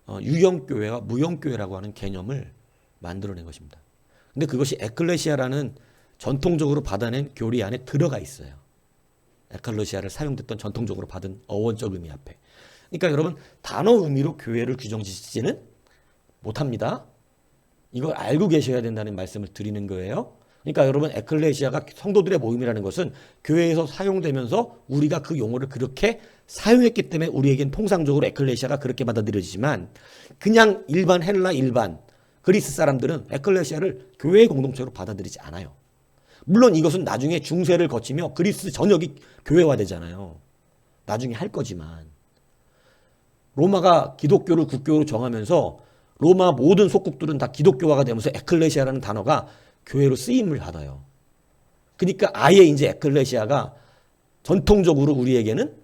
유형교회와 무형교회라고 하는 개념을 만들어낸 것입니다. 근데 그것이 에클레시아라는 전통적으로 받아낸 교리 안에 들어가 있어요. 에클레시아를 사용됐던 전통적으로 받은 어원적 의미 앞에. 그러니까 여러분 단어 의미로 교회를 규정짓지는 못합니다. 이걸 알고 계셔야 된다는 말씀을 드리는 거예요. 그러니까 여러분 에클레시아가 성도들의 모임이라는 것은 교회에서 사용되면서 우리가 그 용어를 그렇게 사용했기 때문에 우리에겐 통상적으로 에클레시아가 그렇게 받아들여지지만 그냥 일반 헬라 일반 그리스 사람들은 에클레시아를 교회의 공동체로 받아들이지 않아요. 물론 이것은 나중에 중세를 거치며 그리스 전역이 교회화되잖아요. 나중에 할 거지만 로마가 기독교를 국교로 정하면서 로마 모든 속국들은 다 기독교화가 되면서 에클레시아라는 단어가 교회로 쓰임을 받아요. 그러니까 아예 이제 에클레시아가 전통적으로 우리에게는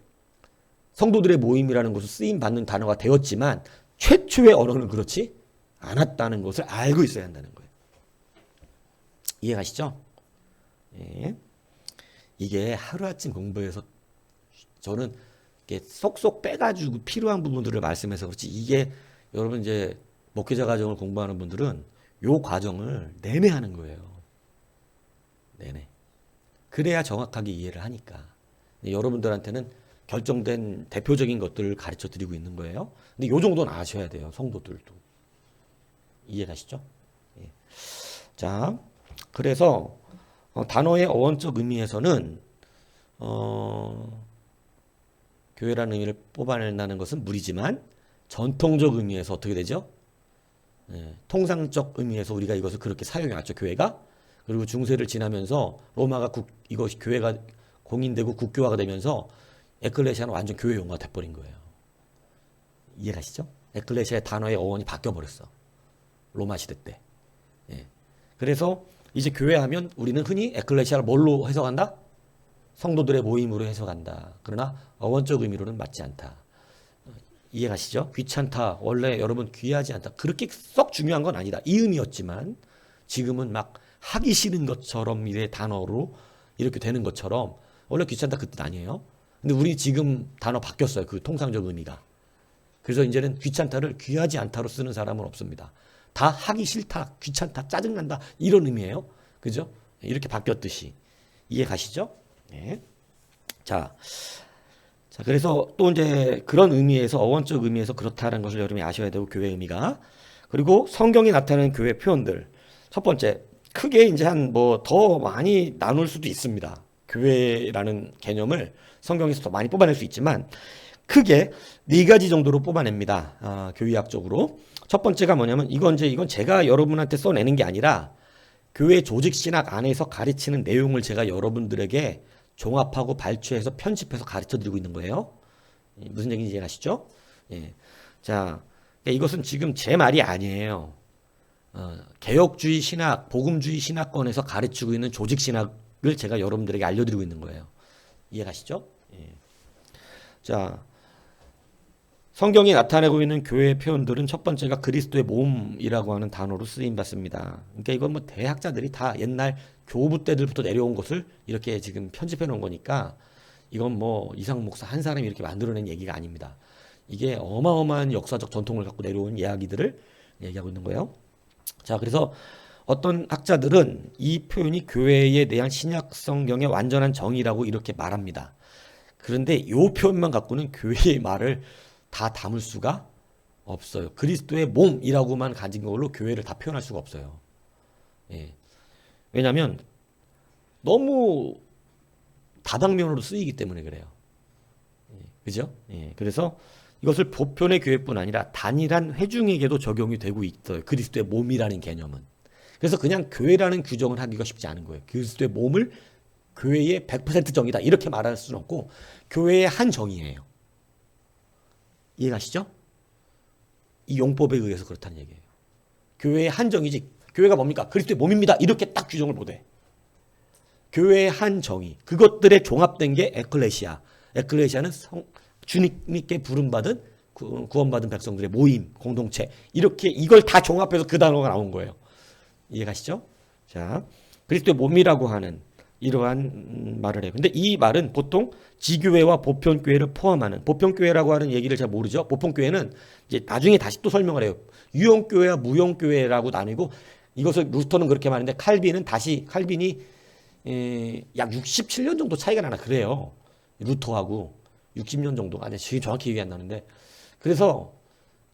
성도들의 모임이라는 것을 쓰임 받는 단어가 되었지만 최초의 언어는 그렇지 않았다는 것을 알고 있어야 한다는 거예요. 이해가시죠? 예. 이게 하루아침 공부해서 저는 이렇게 쏙쏙 빼가지고 필요한 부분들을 말씀해서 그렇지 이게 여러분 이제 목회자 과정을 공부하는 분들은 요 과정을 내내 하는 거예요. 내내. 그래야 정확하게 이해를 하니까. 여러분들한테는 결정된 대표적인 것들을 가르쳐 드리고 있는 거예요. 근데 요 정도는 아셔야 돼요. 성도들도. 이해가시죠? 예. 자, 그래서 단어의 어원적 의미에서는 교회라는 의미를 뽑아낸다는 것은 무리지만 전통적 의미에서 어떻게 되죠? 예, 통상적 의미에서 우리가 이것을 그렇게 사용해왔죠. 교회가. 그리고 중세를 지나면서 로마가 이것이 교회가 공인되고 국교화가 되면서 에클레시아는 완전 교회 용어가 돼버린 거예요. 이해가시죠? 에클레시아의 단어의 어원이 바뀌어버렸어. 로마 시대 때. 예. 그래서 이제 교회하면 우리는 흔히 에클레시아를 뭘로 해석한다? 성도들의 모임으로 해석한다. 그러나 어원적 의미로는 맞지 않다. 이해가시죠? 귀찮다. 원래 여러분 귀하지 않다. 그렇게 썩 중요한 건 아니다. 이 의미였지만 지금은 막 하기 싫은 것처럼 이래 단어로 이렇게 되는 것처럼 원래 귀찮다 그 뜻 아니에요. 근데 우리 지금 단어 바뀌었어요. 그 통상적 의미가. 그래서 이제는 귀찮다를 귀하지 않다로 쓰는 사람은 없습니다. 다 하기 싫다, 귀찮다, 짜증난다 이런 의미예요. 그죠? 이렇게 바뀌었듯이. 이해가시죠? 네. 자, 그래서 또 이제 그런 의미에서 어원적 의미에서 그렇다는 것을 여러분이 아셔야 되고 교회 의미가. 그리고 성경이 나타내는 교회 표현들. 첫 번째, 크게 이제 한 뭐 더 많이 나눌 수도 있습니다. 교회라는 개념을 성경에서 더 많이 뽑아낼 수 있지만 크게 네 가지 정도로 뽑아냅니다. 교의학적으로. 첫 번째가 뭐냐면 이건 제가 여러분한테 써내는 게 아니라 교회 조직 신학 안에서 가르치는 내용을 제가 여러분들에게 종합하고 발췌해서 편집해서 가르쳐 드리고 있는 거예요. 무슨 얘기인지 이해하시죠? 예. 자, 이것은 지금 제 말이 아니에요. 개혁주의 신학, 복음주의 신학권에서 가르치고 있는 조직 신학을 제가 여러분들에게 알려드리고 있는 거예요. 이해가시죠? 예. 자, 성경이 나타내고 있는 교회의 표현들은 첫 번째가 그리스도의 몸이라고 하는 단어로 쓰임받습니다. 그러니까 이건 뭐 대학자들이 다 옛날 교부 때들부터 내려온 것을 이렇게 지금 편집해 놓은 거니까 이건 뭐 이상 목사 한 사람이 이렇게 만들어낸 얘기가 아닙니다. 이게 어마어마한 역사적 전통을 갖고 내려온 이야기들을 얘기하고 있는 거예요. 자, 그래서 어떤 학자들은 이 표현이 교회에 대한 신약 성경의 완전한 정의라고 이렇게 말합니다. 그런데 이 표현만 갖고는 교회의 말을 다 담을 수가 없어요. 그리스도의 몸이라고만 가진 걸로 교회를 다 표현할 수가 없어요. 예. 왜냐하면 너무 다방면으로 쓰이기 때문에 그래요. 예. 그죠? 예. 그래서 이것을 보편의 교회뿐 아니라 단일한 회중에게도 적용이 되고 있어요. 그리스도의 몸이라는 개념은. 그래서 그냥 교회라는 규정을 하기가 쉽지 않은 거예요. 그리스도의 몸을 교회의 100% 정의다 이렇게 말할 수는 없고 교회의 한 정의예요. 이해가시죠? 이 용법에 의해서 그렇다는 얘기예요. 교회의 한 정의지 교회가 뭡니까? 그리스도의 몸입니다. 이렇게 딱 규정을 못해. 교회의 한 정의. 그것들에 종합된 게 에클레시아. 에클레시아는 주님께 부름받은 구원받은 백성들의 모임, 공동체. 이렇게 이걸 다 종합해서 그 단어가 나온 거예요. 이해가시죠? 자, 그리스도의 몸이라고 하는 이러한 말을 해요. 근데 이 말은 보통 지교회와 보편교회를 포함하는, 보편교회라고 하는 얘기를 잘 모르죠. 보편교회는 이제 나중에 다시 또 설명을 해요. 유형교회와 무형교회라고 나뉘고, 이것을 루터는 그렇게 말하는데 칼빈이 약 67년 정도 차이가 나나 그래요. 루터하고 60년 정도. 아니, 지금 정확히 얘기 안 나는데. 그래서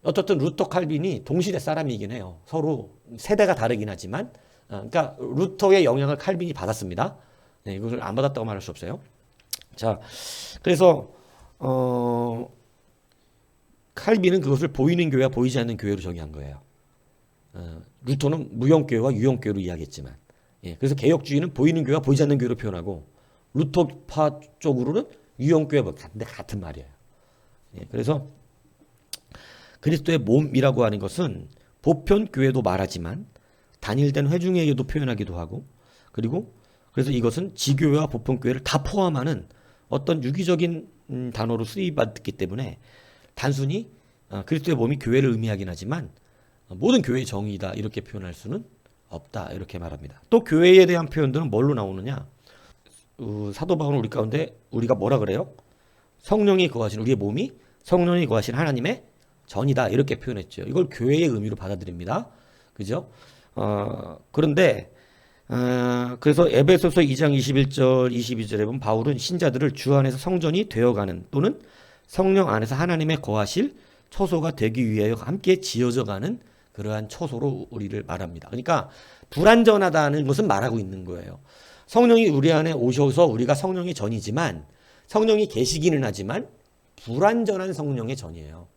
어떻든 루터 칼빈이 동시대 사람이긴 해요. 서로 세대가 다르긴 하지만, 그러니까 루터의 영향을 칼빈이 받았습니다. 네, 이것을 안 받았다고 말할 수 없어요. 자, 그래서 칼빈은 그것을 보이는 교회와 보이지 않는 교회로 정의한 거예요. 루터는 무형교회와 유형교회로 이야기했지만, 예, 그래서 개혁주의는 보이는 교회와 보이지 않는 교회로 표현하고, 루터파 쪽으로는 유형교회와 같은 말이에요. 예, 그래서 그리스도의 몸이라고 하는 것은 보편교회도 말하지만 단일된 회중에게도 표현하기도 하고, 그리고 그래서 이것은 지교회와 보편교회를 다 포함하는 어떤 유기적인 단어로 쓰임받기 때문에 단순히 그리스도의 몸이 교회를 의미하긴 하지만 모든 교회의 정의이다 이렇게 표현할 수는 없다 이렇게 말합니다. 또 교회에 대한 표현들은 뭘로 나오느냐? 사도 바울은 우리 가운데 우리가 뭐라 그래요? 성령이 거하신 우리의 몸이 성령이 거하신 하나님의 전이다 이렇게 표현했죠. 이걸 교회의 의미로 받아들입니다. 그죠? 그런데 그래서 에베소서 2장 21절 22절에 보면 바울은 신자들을 주 안에서 성전이 되어가는 또는 성령 안에서 하나님의 거하실 처소가 되기 위하여 함께 지어져가는 그러한 처소로 우리를 말합니다. 그러니까 불완전하다는 것은 말하고 있는 거예요. 성령이 우리 안에 오셔서 우리가 성령의 전이지만 성령이 계시기는 하지만 불완전한 성령의 전이에요.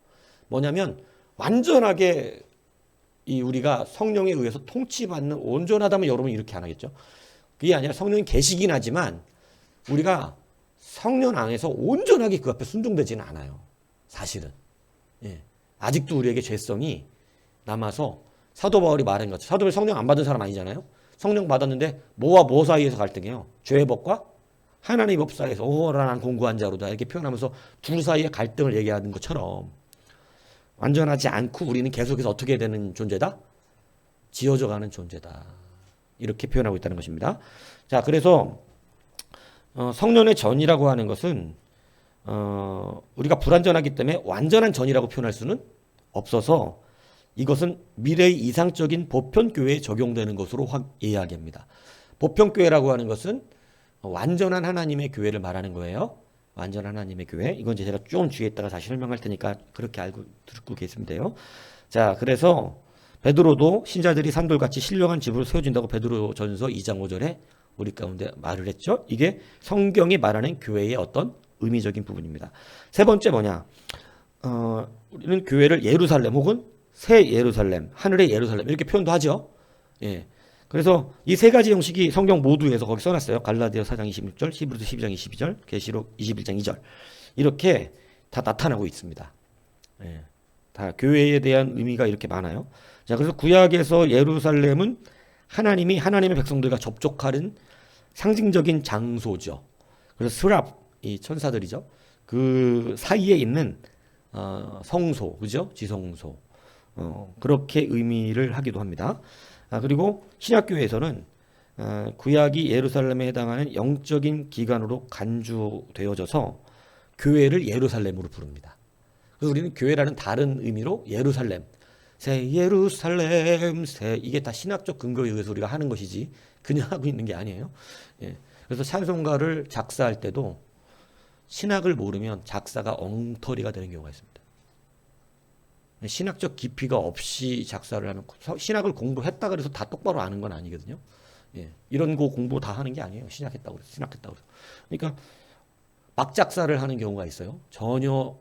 뭐냐면 완전하게 우리가 성령에 의해서 통치받는 온전하다면 여러분 이렇게 안 하겠죠. 그게 아니라 성령이 계시긴 하지만 우리가 성령 안에서 온전하게 그 앞에 순종되지는 않아요. 사실은. 예. 아직도 우리에게 죄성이 남아서 사도 바울이 말한 것 같아요. 사도 바울이 성령 안 받은 사람 아니잖아요. 성령 받았는데 뭐와 뭐 사이에서 갈등해요? 죄의 법과 하나님의 법 사이에서 오호라는 공고한 자로다 이렇게 표현하면서 둘 사이의 갈등을 얘기하는 것처럼 완전하지 않고 우리는 계속해서 어떻게 되는 존재다? 지어져가는 존재다. 이렇게 표현하고 있다는 것입니다. 자, 그래서 성령의 전이라고 하는 것은 우리가 불완전하기 때문에 완전한 전이라고 표현할 수는 없어서 이것은 미래의 이상적인 보편교회에 적용되는 것으로 이야기합니다. 보편교회라고 하는 것은 완전한 하나님의 교회를 말하는 거예요. 완전한 하나님의 교회. 이건 제가 좀 뒤에 있다가 다시 설명할 테니까 그렇게 알고 듣고 계시면 돼요. 자, 그래서 베드로도 신자들이 산돌같이 신령한 집으로 세워진다고 베드로 전서 2장 5절에 우리 가운데 말을 했죠. 이게 성경이 말하는 교회의 어떤 의미적인 부분입니다. 세 번째 뭐냐? 우리는 교회를 예루살렘 혹은 새 예루살렘, 하늘의 예루살렘 이렇게 표현도 하죠. 예. 그래서 이 세 가지 형식이 성경 모두에서 거기 써놨어요. 갈라디아 4장 26절, 히브리서 12장 22절, 계시록 21장 2절 이렇게 다 나타나고 있습니다. 예. 다 교회에 대한 의미가 이렇게 많아요. 자, 그래서 구약에서 예루살렘은 하나님이 하나님의 백성들과 접촉하는 상징적인 장소죠. 그래서 스랍, 이 천사들이죠. 그 사이에 있는 성소, 그죠? 지성소. 그렇게 의미를 하기도 합니다. 그리고 신약교회에서는 구약이 예루살렘에 해당하는 영적인 기관으로 간주되어져서 교회를 예루살렘으로 부릅니다. 그래서 우리는 교회라는 다른 의미로 예루살렘, 새 예루살렘, 새 이게 다 신학적 근거에 의해서 우리가 하는 것이지 그냥 하고 있는 게 아니에요. 예. 그래서 찬송가를 작사할 때도 신학을 모르면 작사가 엉터리가 되는 경우가 있습니다. 신학적 깊이가 없이 작사를 하면 신학을 공부했다 그래서 다 똑바로 아는 건 아니거든요. 예. 이런 거 공부 다 하는 게 아니에요. 신학했다고 그래서 신학했다고 그래서. 그러니까 막 작사를 하는 경우가 있어요. 전혀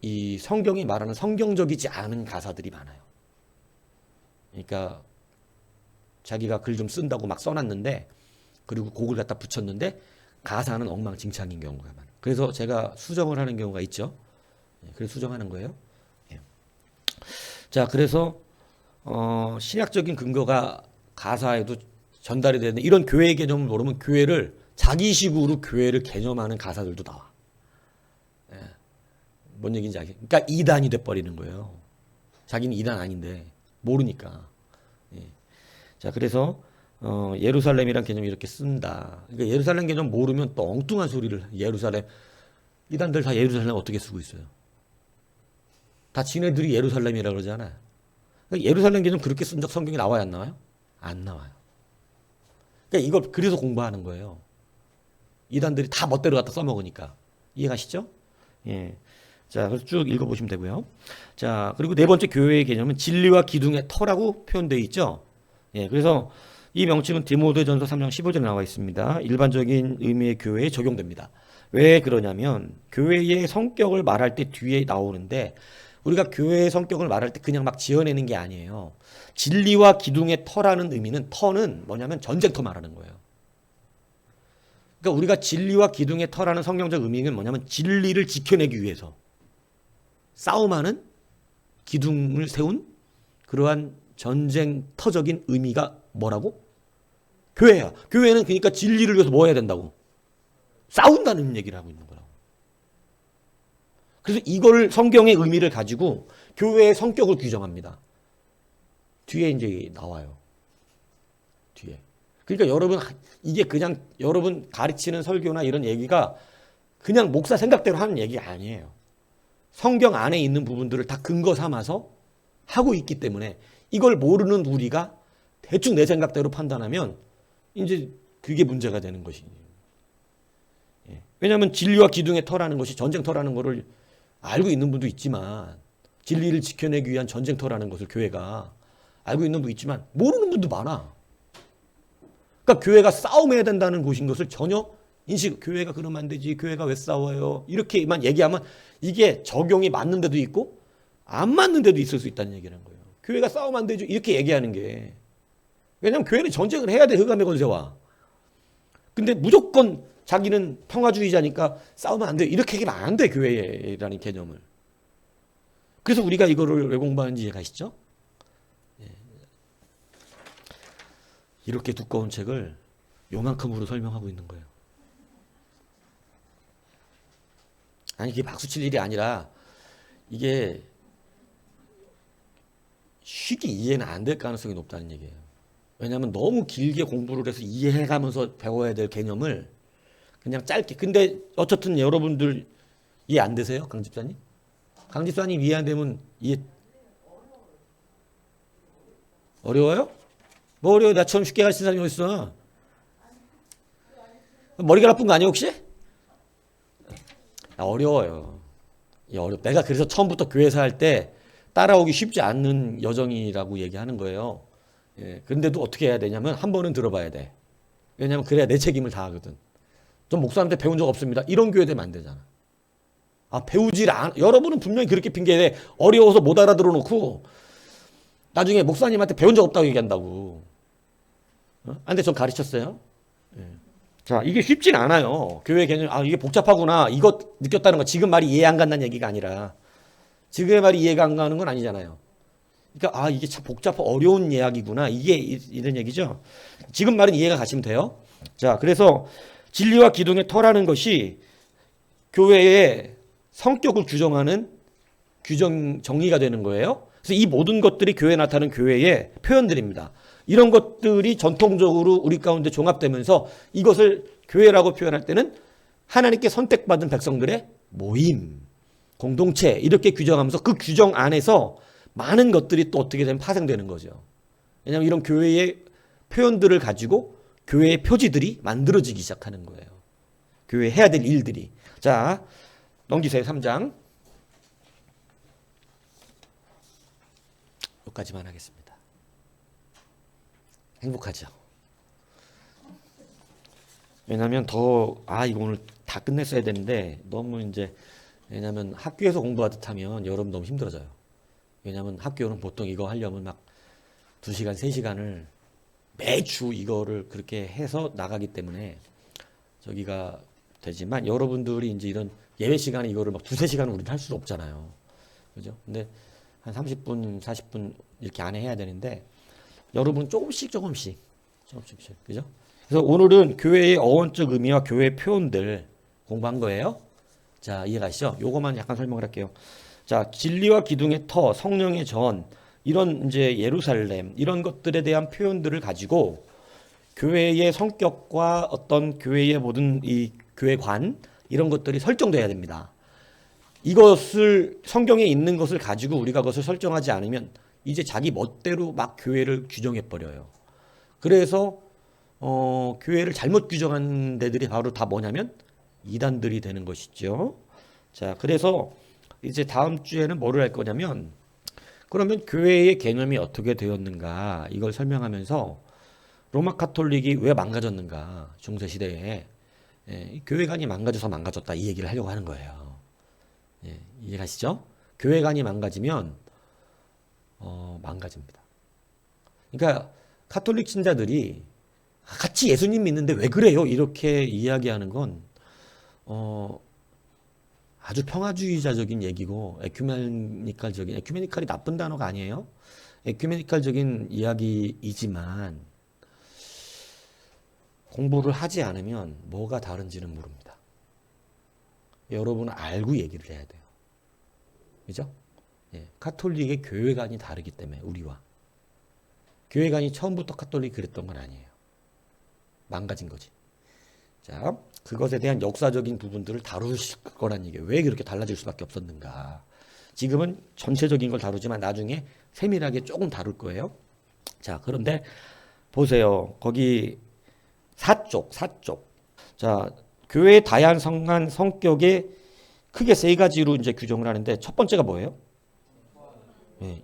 이 성경이 말하는 성경적이지 않은 가사들이 많아요. 그러니까 자기가 글 좀 쓴다고 막 써놨는데 그리고 곡을 갖다 붙였는데 가사는 엉망진창인 경우가 많아요. 그래서 제가 수정을 하는 경우가 있죠. 그래서 수정하는 거예요. 예. 자, 그래서 신학적인 근거가 가사에도 전달이 되는 이런 교회의 개념을 모르면 교회를 자기식으로 교회를 개념하는 가사들도 나와. 예. 뭔 얘기인지 알겠어요? 그러니까 이단이 돼버리는 거예요. 자기는 이단 아닌데 모르니까. 예. 자, 그래서 예루살렘이란 개념을 이렇게 쓴다. 그러니까 예루살렘 개념 모르면 또 엉뚱한 소리를 예루살렘 이단들 다 예루살렘 어떻게 쓰고 있어요? 다 지네들이 예루살렘이라고 그러잖아요. 그러니까 예루살렘 개념 그렇게 쓴 적 성경에 나와요, 안 나와요? 안 나와요. 그러니까 이걸 그래서 공부하는 거예요. 이단들이 다 멋대로 갖다 써먹으니까. 이해가시죠? 예. 자, 그래서 쭉 읽어보시면 되고요. 자, 그리고 네 번째 교회의 개념은 진리와 기둥의 터라고 표현되어 있죠. 예, 그래서 이 명칭은 디모데전서 3장 15절에 나와 있습니다. 일반적인 의미의 교회에 적용됩니다. 왜 그러냐면 교회의 성격을 말할 때 뒤에 나오는데 우리가 교회의 성격을 말할 때 그냥 막 지어내는 게 아니에요. 진리와 기둥의 터라는 의미는 터는 뭐냐면 전쟁터 말하는 거예요. 그러니까 우리가 진리와 기둥의 터라는 성경적 의미는 뭐냐면 진리를 지켜내기 위해서 싸움하는 기둥을 세운 그러한 전쟁터적인 의미가 뭐라고? 교회야. 교회는 그러니까 진리를 위해서 뭐 해야 된다고? 싸운다는 얘기를 하고 있는 거라고. 그래서 이걸 성경의 의미를 가지고 교회의 성격을 규정합니다. 뒤에 이제 나와요. 뒤에. 그러니까 여러분 이게 그냥 여러분 가르치는 설교나 이런 얘기가 그냥 목사 생각대로 하는 얘기가 아니에요. 성경 안에 있는 부분들을 다 근거 삼아서 하고 있기 때문에 이걸 모르는 우리가 대충 내 생각대로 판단하면 이제 그게 문제가 되는 것이에요. 예. 왜냐하면 진리와 기둥의 터라는 것이 전쟁터라는 것을 알고 있는 분도 있지만 진리를 지켜내기 위한 전쟁터라는 것을 교회가 알고 있는 분도 있지만 모르는 분도 많아. 그러니까 교회가 싸움해야 된다는 곳인 것을 전혀 교회가 그러면 안 되지. 교회가 왜 싸워요? 이렇게만 얘기하면 이게 적용이 맞는 데도 있고 안 맞는 데도 있을 수 있다는 얘기라는 거예요. 교회가 싸우면 안 되죠. 이렇게 얘기하는 게. 왜냐하면 교회는 전쟁을 해야 돼. 흑암의 권세와. 근데 무조건 자기는 평화주의자니까 싸우면 안 돼. 이렇게 얘기하면 안 돼. 교회라는 개념을. 그래서 우리가 이거를 왜 공부하는지 이해가시죠? 예. 이렇게 두꺼운 책을 요만큼으로 설명하고 있는 거예요. 아니 이게 박수 칠 일이 아니라 이게 쉽게 이해는 안 될 가능성이 높다는 얘기예요. 왜냐하면 너무 길게 공부를 해서 이해해가면서 배워야 될 개념을 그냥 짧게. 근데 어쨌든 여러분들 이해 안 되세요? 강 집사님? 강 집사님 이해 안 되면 이해 어려워요? 뭐 어려워? 나처럼 쉽게 가르치는 사람이 어디 있어? 머리가 나쁜 거 아니야 혹시? 어려워요. 내가 그래서 처음부터 교회에서 할 때 따라오기 쉽지 않는 여정이라고 얘기하는 거예요. 예, 그런데도 어떻게 해야 되냐면 한 번은 들어봐야 돼. 왜냐하면 그래야 내 책임을 다하거든. 전 목사한테 배운 적 없습니다. 이런 교회 되면 안 되잖아. 여러분은 분명히 그렇게 핑계대. 어려워서 못 알아들어 놓고 나중에 목사님한테 배운 적 없다고 얘기한다고. 근데 전 가르쳤어요. 예. 자, 이게 쉽진 않아요. 교회 개념, 이게 복잡하구나. 이거 느꼈다는 거. 지금 말이 이해 안 간다는 얘기가 아니라. 지금의 말이 이해가 안 가는 건 아니잖아요. 그러니까, 이게 참 복잡하고 어려운 이야기구나. 이게 이런 얘기죠. 지금 말은 이해가 가시면 돼요. 자, 그래서 진리와 기둥의 터라는 것이 교회의 성격을 규정하는 정의가 되는 거예요. 그래서 이 모든 것들이 교회에 나타나는 교회의 표현들입니다. 이런 것들이 전통적으로 우리 가운데 종합되면서 이것을 교회라고 표현할 때는 하나님께 선택받은 백성들의 모임. 공동체 이렇게 규정하면서 그 규정 안에서 많은 것들이 또 어떻게 되면 파생되는 거죠. 왜냐하면 이런 교회의 표현들을 가지고 교회의 표지들이 만들어지기 시작하는 거예요. 교회 해야 될 일들이. 자, 넘기세요. 3장. 여기까지만 하겠습니다. 행복하죠? 왜냐하면 이거 오늘 다 끝냈어야 되는데 너무 이제 왜냐하면 학교에서 공부하듯 하면 여러분 너무 힘들어져요. 왜냐하면 학교는 보통 이거 하려면 막 2시간, 3시간을 매주 이거를 그렇게 해서 나가기 때문에 저기가 되지만 여러분들이 이제 이런 예배 시간에 이거를 막 2-3시간을 우리는 할 수 없잖아요. 그죠? 근데 한 30분, 40분 이렇게 안에 해야 되는데 여러분 조금씩. 그죠? 그래서 오늘은 교회의 어원적 의미와 교회의 표현들 공부한 거예요. 자, 이해가시죠? 요거만 약간 설명을 할게요. 자, 진리와 기둥의 터, 성령의 전, 이런 이제 예루살렘, 이런 것들에 대한 표현들을 가지고 교회의 성격과 어떤 교회의 모든 이 교회관, 이런 것들이 설정돼야 됩니다. 이것을 성경에 있는 것을 가지고 우리가 그것을 설정하지 않으면 이제 자기 멋대로 막 교회를 규정해 버려요. 그래서 교회를 잘못 규정한 데들이 바로 다 뭐냐면 이단들이 되는 것이죠. 자, 그래서 이제 다음 주에는 뭐를 할 거냐면 그러면 교회의 개념이 어떻게 되었는가 이걸 설명하면서 로마 카톨릭이 왜 망가졌는가 중세 시대에 교회관이 망가졌다 이 얘기를 하려고 하는 거예요. 이해하시죠? 교회관이 망가지면 망가집니다. 그러니까 카톨릭 신자들이 같이 예수님 믿는데 왜 그래요? 이렇게 이야기하는 건 아주 평화주의자적인 얘기고 에큐메니칼이 나쁜 단어가 아니에요. 에큐메니칼적인 이야기이지만 공부를 하지 않으면 뭐가 다른지는 모릅니다. 여러분은 알고 얘기를 해야 돼요. 그죠? 카톨릭의 교회관이 다르기 때문에 우리와 교회관이 처음부터 카톨릭이 그랬던 건 아니에요. 망가진 거지. 자, 그것에 대한 역사적인 부분들을 다룰 거란 얘기예요. 왜 그렇게 달라질 수밖에 없었는가. 지금은 전체적인 걸 다루지만 나중에 세밀하게 조금 다룰 거예요. 자, 그런데 보세요. 거기 사쪽. 자, 교회의 다양한 성격에 크게 3가지로 이제 규정을 하는데 첫 번째가 뭐예요?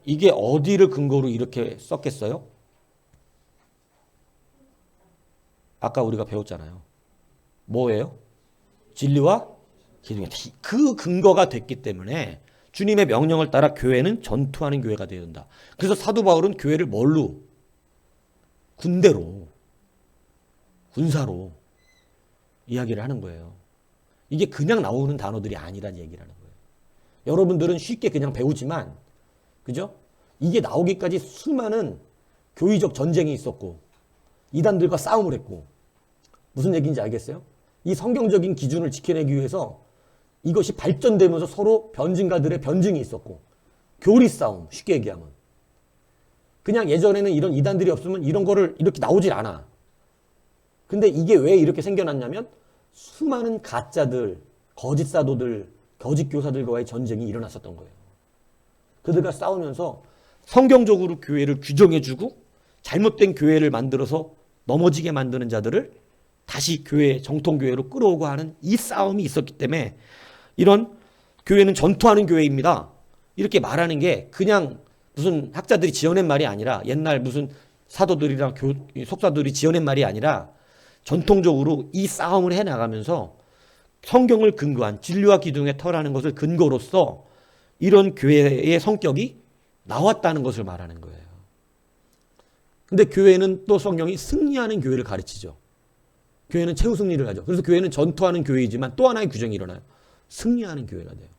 이게 어디를 근거로 이렇게 썼겠어요? 아까 우리가 배웠잖아요. 뭐예요? 진리와 기둥. 그 근거가 됐기 때문에 주님의 명령을 따라 교회는 전투하는 교회가 되어야 된다. 그래서 사도 바울은 교회를 뭘로? 군대로, 군사로 이야기를 하는 거예요. 이게 그냥 나오는 단어들이 아니란 얘기를 하는 거예요. 여러분들은 쉽게 그냥 배우지만 그죠? 이게 나오기까지 수많은 교의적 전쟁이 있었고 이단들과 싸움을 했고 무슨 얘기인지 알겠어요? 이 성경적인 기준을 지켜내기 위해서 이것이 발전되면서 서로 변증가들의 변증이 있었고 교리 싸움 쉽게 얘기하면 그냥 예전에는 이런 이단들이 없으면 이런 거를 이렇게 나오질 않아. 근데 이게 왜 이렇게 생겨났냐면 수많은 가짜들, 거짓 사도들, 거짓 교사들과의 전쟁이 일어났었던 거예요. 그들과 싸우면서 성경적으로 교회를 규정해주고 잘못된 교회를 만들어서 넘어지게 만드는 자들을 다시 교회, 정통교회로 끌어오고 하는 이 싸움이 있었기 때문에 이런 교회는 전투하는 교회입니다. 이렇게 말하는 게 그냥 무슨 학자들이 지어낸 말이 아니라 옛날 무슨 사도들이랑 속사들이 지어낸 말이 아니라 전통적으로 이 싸움을 해나가면서 성경을 근거한 진리와 기둥의 터라는 것을 근거로서 이런 교회의 성격이 나왔다는 것을 말하는 거예요. 근데 교회는 또 성경이 승리하는 교회를 가르치죠. 교회는 최후 승리를 하죠. 그래서 교회는 전투하는 교회이지만 또 하나의 규정이 일어나요. 승리하는 교회가 돼요.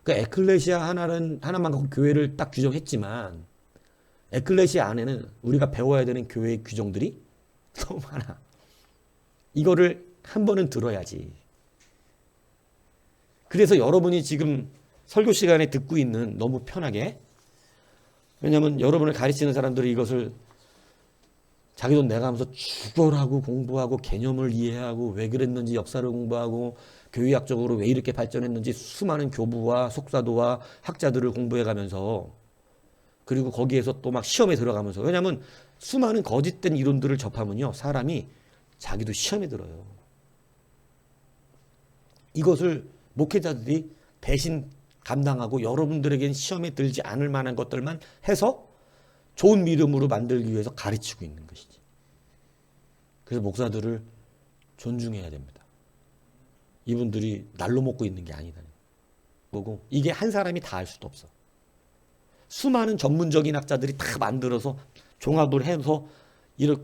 그러니까 에클레시아 하나만 갖고 교회를 딱 규정했지만 에클레시아 안에는 우리가 배워야 되는 교회의 규정들이 너무 많아. 이거를 한 번은 들어야지. 그래서 여러분이 지금 설교 시간에 듣고 있는 너무 편하게 왜냐하면 여러분을 가르치는 사람들이 이것을 자기 돈 내가면서 죽어라고 공부하고 개념을 이해하고 왜 그랬는지 역사를 공부하고 교육학적으로 왜 이렇게 발전했는지 수많은 교부와 속사도와 학자들을 공부해 가면서, 그리고 거기에서 또 막 시험에 들어가면서, 왜냐하면 수많은 거짓된 이론들을 접하면요, 사람이 자기도 시험에 들어요. 이것을 목회자들이 대신 감당하고 여러분들에겐 시험에 들지 않을 만한 것들만 해서 좋은 믿음으로 만들기 위해서 가르치고 있는 것이지. 그래서 목사들을 존중해야 됩니다. 이분들이 날로 먹고 있는 게 아니다. 보고 이게 한 사람이 다 할 수도 없어. 수많은 전문적인 학자들이 다 만들어서 종합을 해서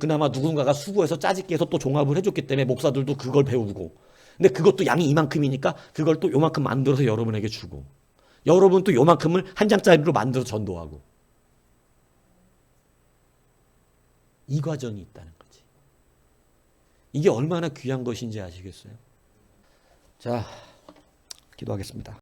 그나마 누군가가 수고해서 짜집게 해서 또 종합을 해줬기 때문에 목사들도 그걸 배우고, 근데 그것도 양이 이만큼이니까 그걸 또 요만큼 만들어서 여러분에게 주고, 여러분 또 요만큼을 한 장짜리로 만들어서 전도하고, 이 과정이 있다는 거지. 이게 얼마나 귀한 것인지 아시겠어요? 자, 기도하겠습니다.